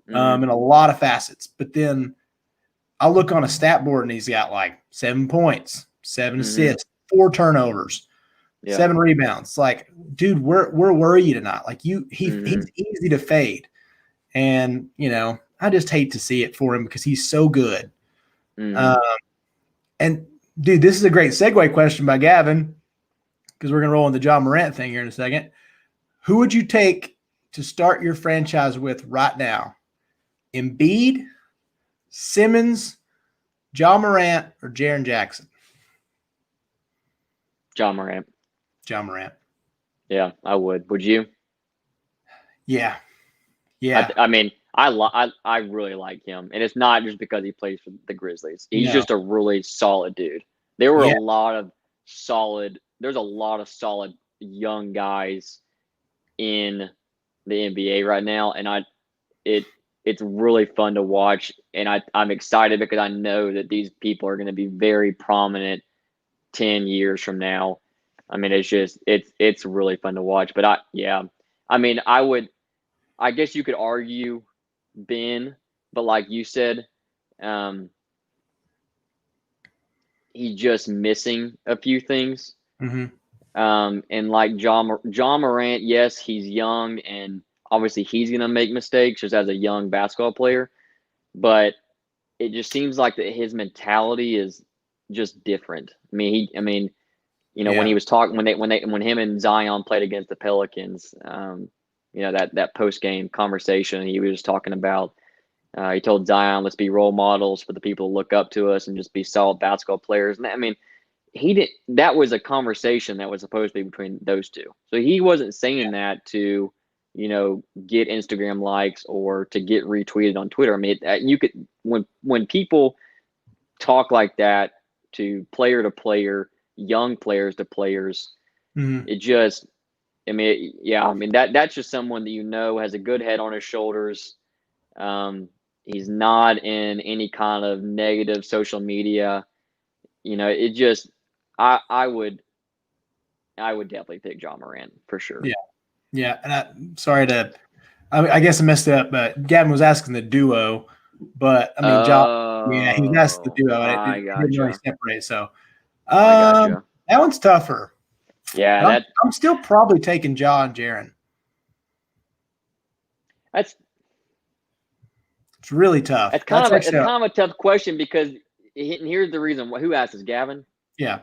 in a lot of facets. But then I'll look on a stat board and he's got like 7 points, 7 assists, 4 turnovers, 7 rebounds. Like, dude, where were you tonight? Like he's easy to fade. And, I just hate to see it for him because he's so good. And dude, this is a great segue question by Gavin, because we're going to roll in the John Morant thing here in a second. Who would you take to start your franchise with right now? Embiid, Simmons, John Morant, or Jaren Jackson? John Morant. Yeah, I would. Would you? Yeah. I mean, I really like him, and it's not just because he plays for the Grizzlies. He's just a really solid dude. There's a lot of solid young guys in the NBA right now, and it's really fun to watch, and I'm excited because I know that these people are going to be very prominent 10 years from now. I mean, it's really fun to watch. But I guess you could argue Ben, but like you said, he's just missing a few things. And like John Morant, yes, he's young, and obviously he's going to make mistakes just as a young basketball player, but it just seems like that his mentality is just different. I mean, when he was talking, when him and Zion played against the Pelicans, that post game conversation, he was just talking about He told Zion, let's be role models for the people to look up to us and just be solid basketball players. And I mean, that was a conversation that was supposed to be between those two. So he wasn't saying that to, get Instagram likes or to get retweeted on Twitter. I mean, you could, when people talk like that to player, young players to players, it just, that's just someone that has a good head on his shoulders. He's not in any kind of negative social media. It just, I would definitely pick John Morant for sure. Yeah. And I guess I messed it up, but Gavin was asking the duo, but I mean, John, he was asking the duo. And it didn't really separate. So, that one's tougher. Yeah. I'm still probably taking Ja and Jaren. It's really tough. It's kind of a tough question because here's the reason. Who asked this, Gavin? Yeah.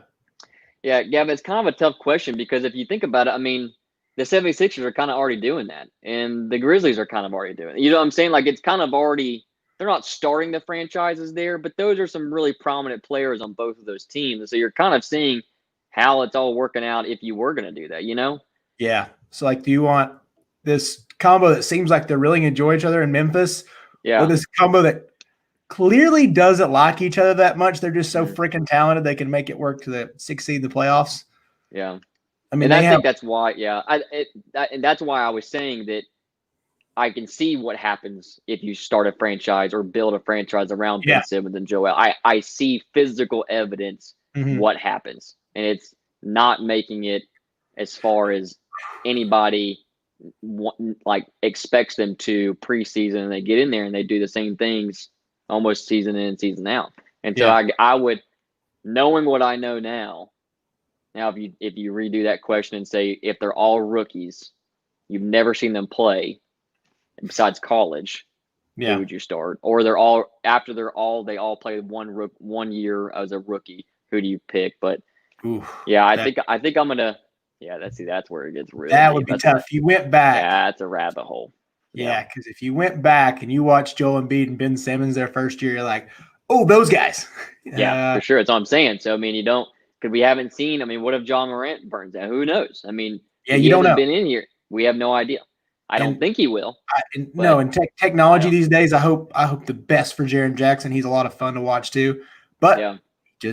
Yeah, Gavin, it's kind of a tough question because if you think about it, I mean, the 76ers are kind of already doing that, and the Grizzlies are kind of already doing it. You know what I'm saying? Like, it's kind of already – they're not starting the franchises there, but those are some really prominent players on both of those teams. And so you're kind of seeing how it's all working out if you were going to do that, Yeah. So, do you want this combo that seems like they really enjoy each other in Memphis? Yeah. Or this combo that clearly doesn't like each other that much. They're just so freaking talented they can make it work to the 6th seed in the playoffs. Yeah. I mean, I think that's why, and that's why I was saying that I can see what happens if you start a franchise or build a franchise around Ben Simmons and Joel. I see physical evidence what happens, and it's not making it as far as anybody expects them to preseason, and they get in there and they do the same things almost season in and season out. And so I would, knowing what I know now, if you redo that question and say if they're all rookies, you've never seen them play besides college, who would you start? Or they all played 1 year as a rookie, who do you pick? But I think I'm gonna. Yeah, that's where it gets really. That would be tough. If you went back. Yeah, it's a rabbit hole. Yeah, because if you went back and you watched Joel Embiid and Ben Simmons their first year, you're like, oh, those guys. Yeah, for sure. That's what I'm saying. So, I mean, because we haven't seen, I mean, what if John Morant burns out? Who knows? I mean, you don't know. Been in here. We have no idea. I don't think he will. Technology these days, I hope the best for Jaren Jackson. He's a lot of fun to watch too. But he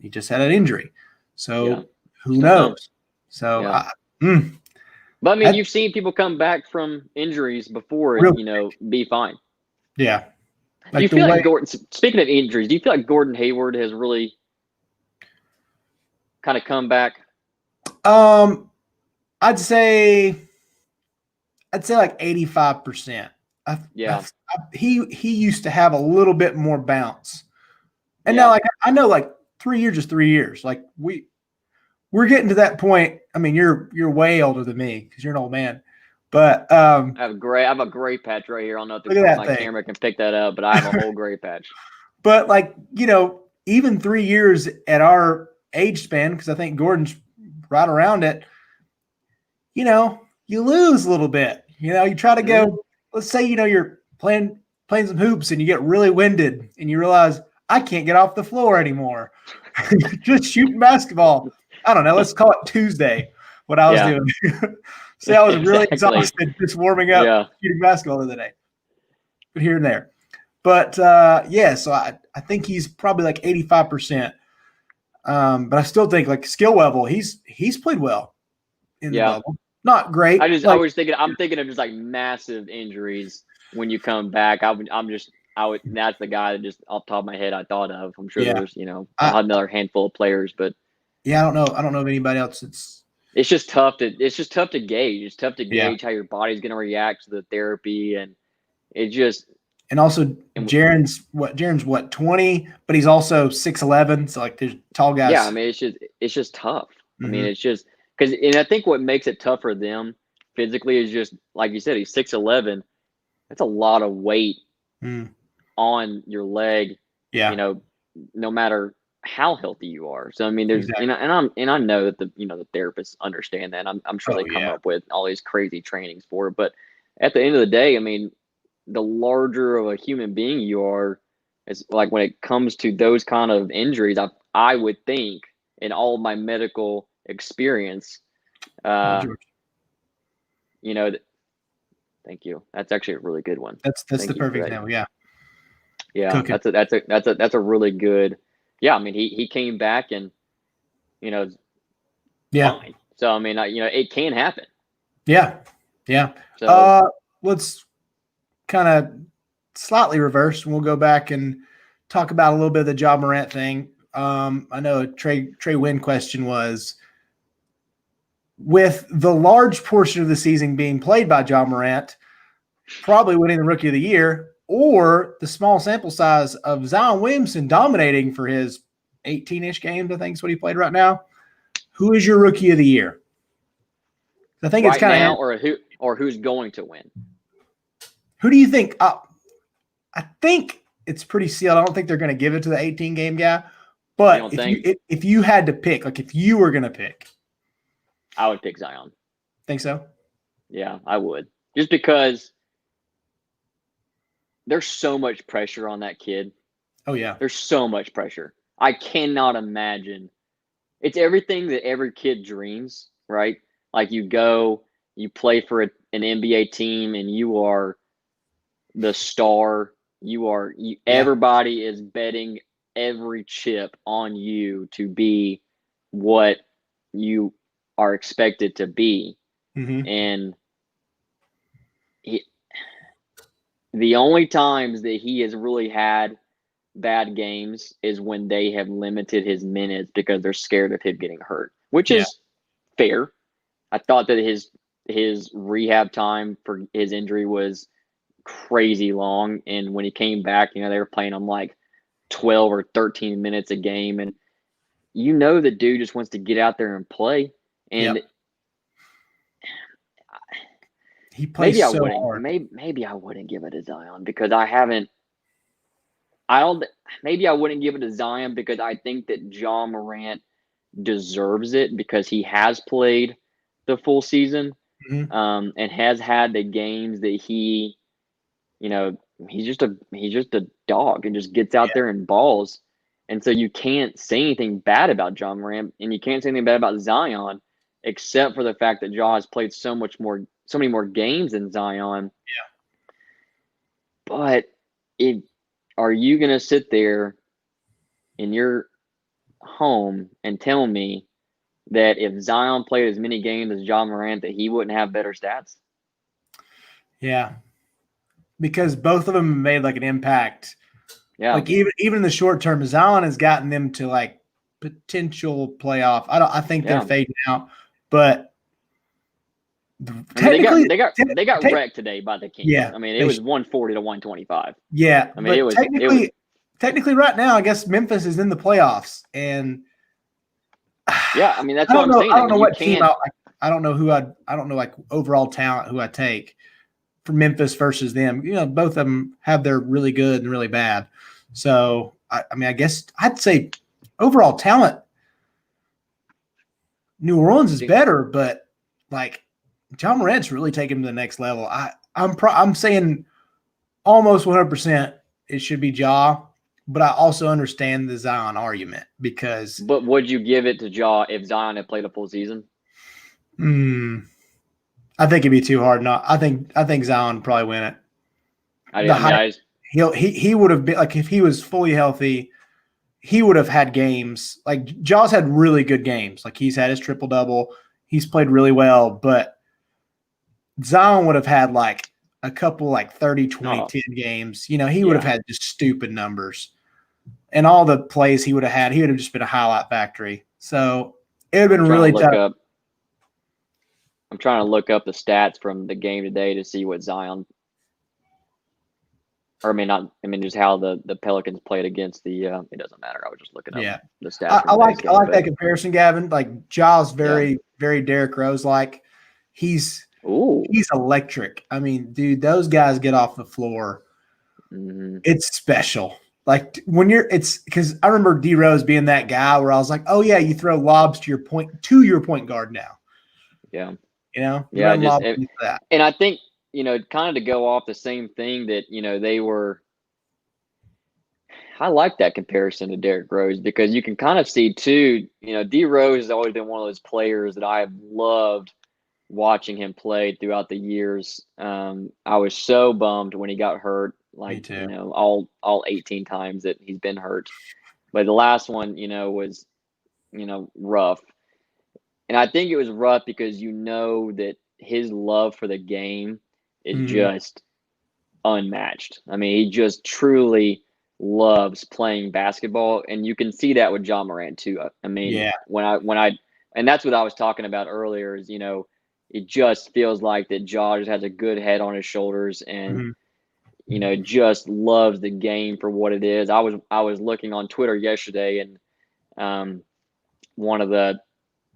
just had an injury. So who knows? So but I mean, you've seen people come back from injuries before and be fine. Yeah. Do you feel like Gordon? Speaking of injuries, do you feel like Gordon Hayward has really kind of come back? I'd say like 85%. He used to have a little bit more bounce, and now I know 3 years is 3 years. Like we're getting to that point. I mean, you're way older than me because you're an old man. But I have a gray patch right here. I don't know if my camera can pick that up, but I have a whole gray patch. But even 3 years at our age span, because I think Gordon's right around it. You lose a little bit. You try to go. Let's say you're playing some hoops and you get really winded and you realize I can't get off the floor anymore. Just shooting basketball. I don't know. Let's call it Tuesday. What I was doing. See, I was really exhausted just warming up, shooting basketball the other day. But here and there. But so I think he's probably like 85%. But I still think skill level, he's played well in the bubble. Not great. I'm thinking of just massive injuries when you come back. That's the guy that just off the top of my head I thought of. I'm sure there's another handful of players, but I don't know of anybody else it's just tough to gauge. It's tough to gauge how your body's going to react to the therapy, and it just. And also, Jaren's 20, but he's also 6'11", so there's tall guys. Yeah, I mean it's just tough. I mean it's just and I think what makes it tough for them physically is just like you said, he's 6'11". That's a lot of weight on your leg. Yeah, no matter how healthy you are. So I mean, there's and I know that the therapists understand that. I'm sure they come up with all these crazy trainings for it. But at the end of the day, I mean, the larger of a human being you are, it's like when it comes to those kind of injuries, I would think in all of my medical experience, you know, thank you. That's actually a really good one. That's the perfect example. Yeah. Yeah. That's a really good. Yeah. I mean, he came back and, fine. So, I mean, it can happen. Yeah. Yeah. So, let's kind of slightly reverse. We'll go back and talk about a little bit of the Ja Morant thing. I know Trey Wynn question was, with the large portion of the season being played by Ja Morant, probably winning the Rookie of the Year, or the small sample size of Zion Williamson dominating for his 18-ish games, I think is what he played right now. Who is your Rookie of the Year? I think right it's kind of or who's going to win. Who do you think? I think it's pretty sealed. I don't think they're going to give it to the 18-game guy. But if you had to pick, like if you were going to pick, I would pick Zion. Think so? Yeah, I would. Just because there's so much pressure on that kid. Oh, yeah. There's so much pressure. I cannot imagine. It's everything that every kid dreams, right? Like you play for an NBA team and you are the star. Everybody is betting every chip on you to be what you are expected to be. Mm-hmm. And the only times that he has really had bad games is when they have limited his minutes because they're scared of him getting hurt, which is fair. I thought that his rehab time for his injury was crazy long, and when he came back, they were playing him like 12 or 13 minutes a game, and the dude just wants to get out there and play. And he plays so hard. Maybe I wouldn't give it to Zion because maybe I wouldn't give it to Zion because I think that Ja Morant deserves it because he has played the full season, and has had the games that he, he's just a dog and just gets out there and balls. And so you can't say anything bad about Ja Morant and you can't say anything bad about Zion, except for the fact that Ja has played so many more games than Zion. Yeah. But are you going to sit there in your home and tell me that if Zion played as many games as Ja Morant, that he wouldn't have better stats? Yeah. Because both of them made like an impact. Yeah. Like even in the short term, Zion has gotten them to like potential playoff. I think they're fading out, but technically they got wrecked today by the Kings. Yeah. I mean, it was 140 to 125. Yeah. I mean, it was technically right now, I guess Memphis is in the playoffs, and yeah, I mean that's what I'm saying. I don't know what team I don't know like overall talent who I take for Memphis versus them. Both of them have their really good and really bad. So I mean, I guess I'd say overall talent, New Orleans is better, but like Ja Morant's really taken him to the next level. I'm saying almost 100% it should be Ja. But I also understand the Zion argument because. But would you give it to Ja if Zion had played a full season? I think it'd be too hard. I think Zion would probably win it. He would have been like if he was fully healthy, he would have had games like Ja's had really good games. Like he's had his triple double, he's played really well. But Zion would have had like a couple like 30, 20, 10 games. He would have had just stupid numbers. And all the plays he would have just been a highlight factory. So it would have been really tough. I'm trying to look up the stats from the game today to see what Zion, just how the Pelicans played against the. It doesn't matter. I was just looking up the stats. I like that comparison, Gavin. Like Ja's very Derrick Rose like. He's electric. I mean, dude, those guys get off the floor. Mm-hmm. It's special. Like when it's because I remember D Rose being that guy where I was like, oh yeah, you throw lobs to your point guard now. Yeah. Yeah. And I think kind of to go off the same thing that, they were. I like that comparison to Derrick Rose because you can kind of see too, D Rose has always been one of those players that I have loved watching him play throughout the years. I was so bummed when he got hurt, Me too. all 18 times that he's been hurt. But the last one, was, rough. And I think it was rough because that his love for the game is just unmatched. I mean, he just truly loves playing basketball, and you can see that with John Morant too. I mean, and that's what I was talking about earlier is, it just feels like that Ja just has a good head on his shoulders and just loves the game for what it is. I was looking on Twitter yesterday, and one of the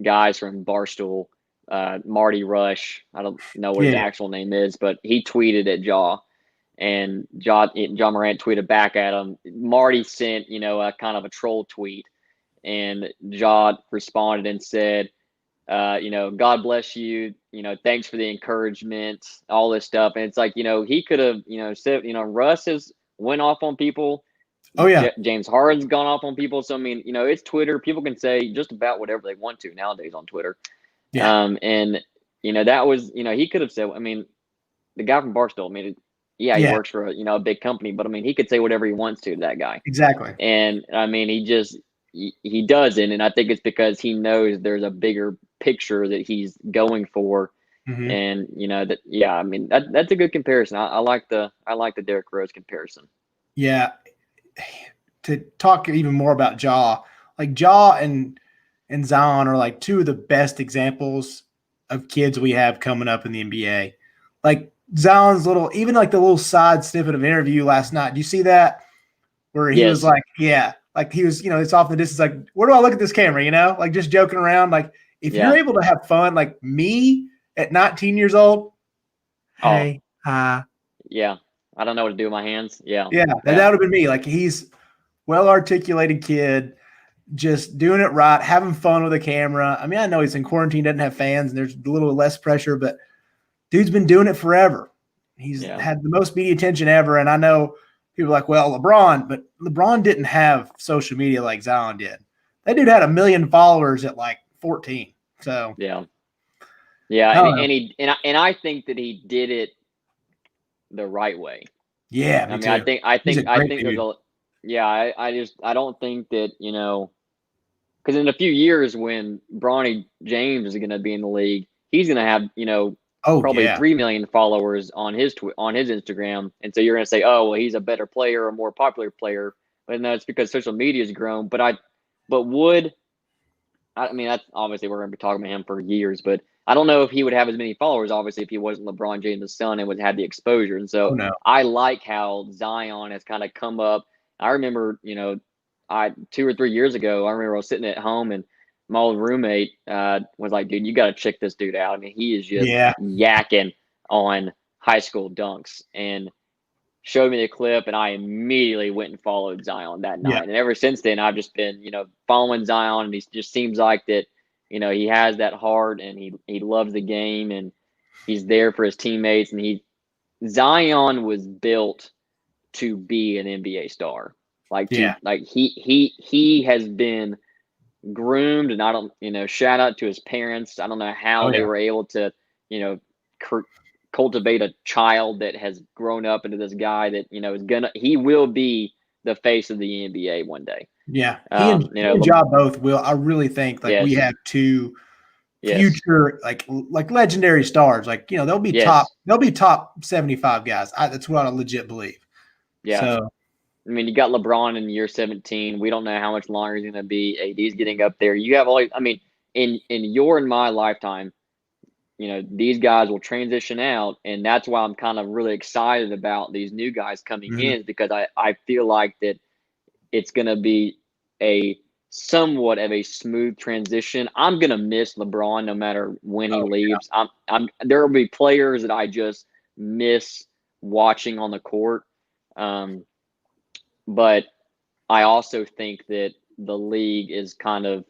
guys from Barstool, Marty Rush, I don't know what his actual name is, but he tweeted at Ja. And John Morant tweeted back at him. Marty sent, a kind of a troll tweet, and Ja responded and said, God bless you, thanks for the encouragement, all this stuff. And it's like, he could have, said, Russ has went off on people. Oh yeah. James Harden's gone off on people. So I mean, it's Twitter. People can say just about whatever they want to nowadays on Twitter. Yeah. And that was, he could have said, I mean, the guy from Barstool, I mean, he works for a big company, but I mean, he could say whatever he wants to that guy. Exactly. And I mean, he doesn't. And I think it's because he knows there's a bigger picture that he's going for. And I mean, that's a good comparison. I like the Derrick Rose comparison. Yeah. To talk even more about Ja, like Ja and Zion are like two of the best examples of kids we have coming up in the NBA. Like Zion's even like the little side snippet of interview last night. Do you see that? Where he was like, like he was, it's off the distance, like, where do I look at this camera? Like just joking around. Like if you're able to have fun, like me at 19 years old, hey, hi. Yeah. I don't know what to do with my hands. Yeah. Yeah. That would have been me. Like he's well-articulated kid, just doing it right, having fun with a camera. I mean, I know he's in quarantine, doesn't have fans, and there's a little less pressure, but dude's been doing it forever. He's had the most media attention ever. And I know people are like, well, LeBron, but LeBron didn't have social media like Zion did. That dude had 1 million followers at like 14. So yeah. And I think that he did it the right way. Yeah, I mean, I think there's I don't think that, because in a few years when Bronny James is going to be in the league, he's going to have, probably 3 million followers on his Instagram. And so you're going to say, oh, well, he's a better player, a more popular player. But no, it's because social media has grown. I mean, that's obviously we're going to be talking about him for years, but I don't know if he would have as many followers, obviously, if he wasn't LeBron James' son and would have the exposure. And so I like how Zion has kind of come up. I remember, 2 or 3 years ago, I remember I was sitting at home and my old roommate was like, dude, you got to check this dude out. I mean, he is just yakking on high school dunks, and showed me the clip, and I immediately went and followed Zion that night. And ever since then, I've just been, following Zion, and he just seems like that, he has that heart, and he loves the game, and he's there for his teammates. And Zion was built to be an NBA star. He has been groomed, and I don't, shout out to his parents. I don't know how they were able to, cultivate a child that has grown up into this guy that, he will be the face of the NBA one day. Yeah. He and Ja both will. I really think we have two future, like legendary stars. Like, they'll be top 75 guys. That's what I legit believe. Yeah. So, I mean, you got LeBron in year 17. We don't know how much longer he's going to be. AD's getting up there. You have in my lifetime, these guys will transition out, and that's why I'm kind of really excited about these new guys coming in, because I feel like that it's going to be a somewhat of a smooth transition. I'm going to miss LeBron no matter when he leaves. There will be players that I just miss watching on the court. But I also think that the league is kind of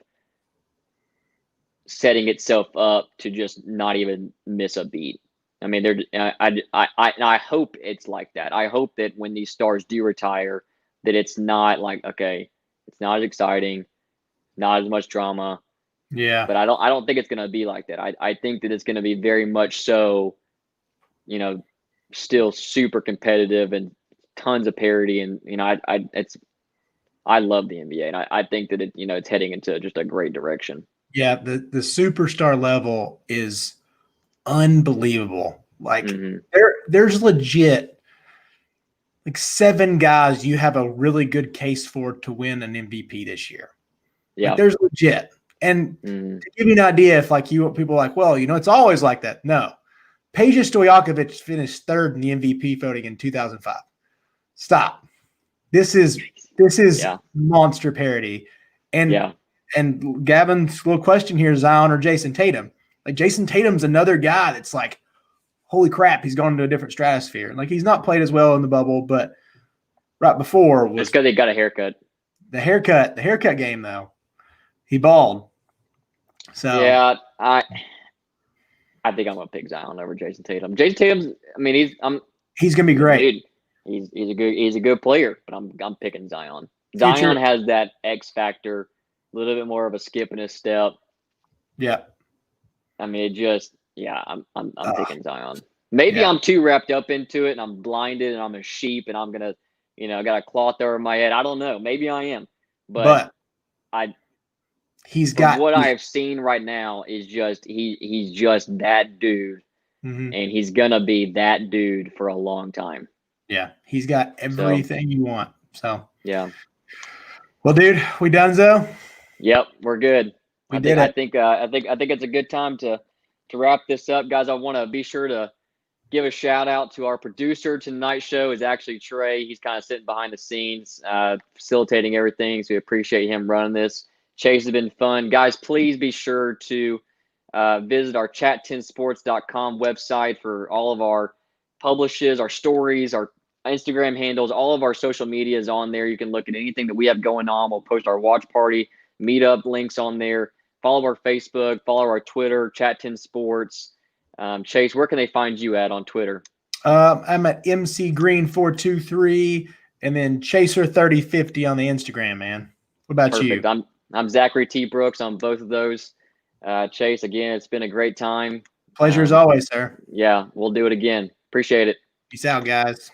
setting itself up to just not even miss a beat. I mean, I hope it's like that. I hope that when these stars do retire, that it's not like, okay, it's not as exciting, not as much drama. Yeah. But I don't think it's going to be like that. I think that it's going to be very much so, still super competitive and tons of parity. And, I love the NBA, and I think that it's heading into just a great direction. Yeah. The superstar level is unbelievable. Like there's legit like 7 guys you have a really good case for to win an MVP this year. Yeah. Like there's legit. And to give you an idea, if like people are like, well, it's always like that. No. Peja Stojakovic finished 3rd in the MVP voting in 2005. Stop. This is monster parity. And Gavin's little question here, Zion or Jason Tatum. Like Jason Tatum's another guy that's like, holy crap, he's gone to a different stratosphere. Like he's not played as well in the bubble, but right before was it's because they got a haircut. The haircut game though. He balled. So yeah, I think I'm gonna pick Zion over Jason Tatum. Jason Tatum's, I mean, he's gonna be great. Dude, he's a good player, but I'm picking Zion. Zion has that X factor, a little bit more of a skip in his step. Yeah. I mean, I'm picking Zion. Maybe I'm too wrapped up into it, and I'm blinded, and I'm a sheep, and I'm gonna, I got a cloth over my head. I don't know. Maybe I am, but what I have seen right now is just he's just that dude, and he's gonna be that dude for a long time. Yeah, he's got everything you want. So yeah. Well, dude, we done, Zo? Yep, we're good. I think it's a good time to wrap this up, guys. I want to be sure to give a shout out to our producer tonight's show is actually Trey. He's kind of sitting behind the scenes, facilitating everything. So we appreciate him running this. Chase has been fun. Guys, please be sure to visit our ChattTennSports.com website for all of our publishes, our stories, our Instagram handles, all of our social media is on there. You can look at anything that we have going on. We'll post our watch party, meetup links on there. Follow our Facebook, follow our Twitter, ChattTenn Sports. Chase, where can they find you at on Twitter? I'm at mcgreen423 and then Chaser3050 on the Instagram, man. What about you? I'm Zachary T. Brooks on both of those. Chase, again, it's been a great time. Pleasure as always, sir. Yeah, we'll do it again. Appreciate it. Peace out, guys.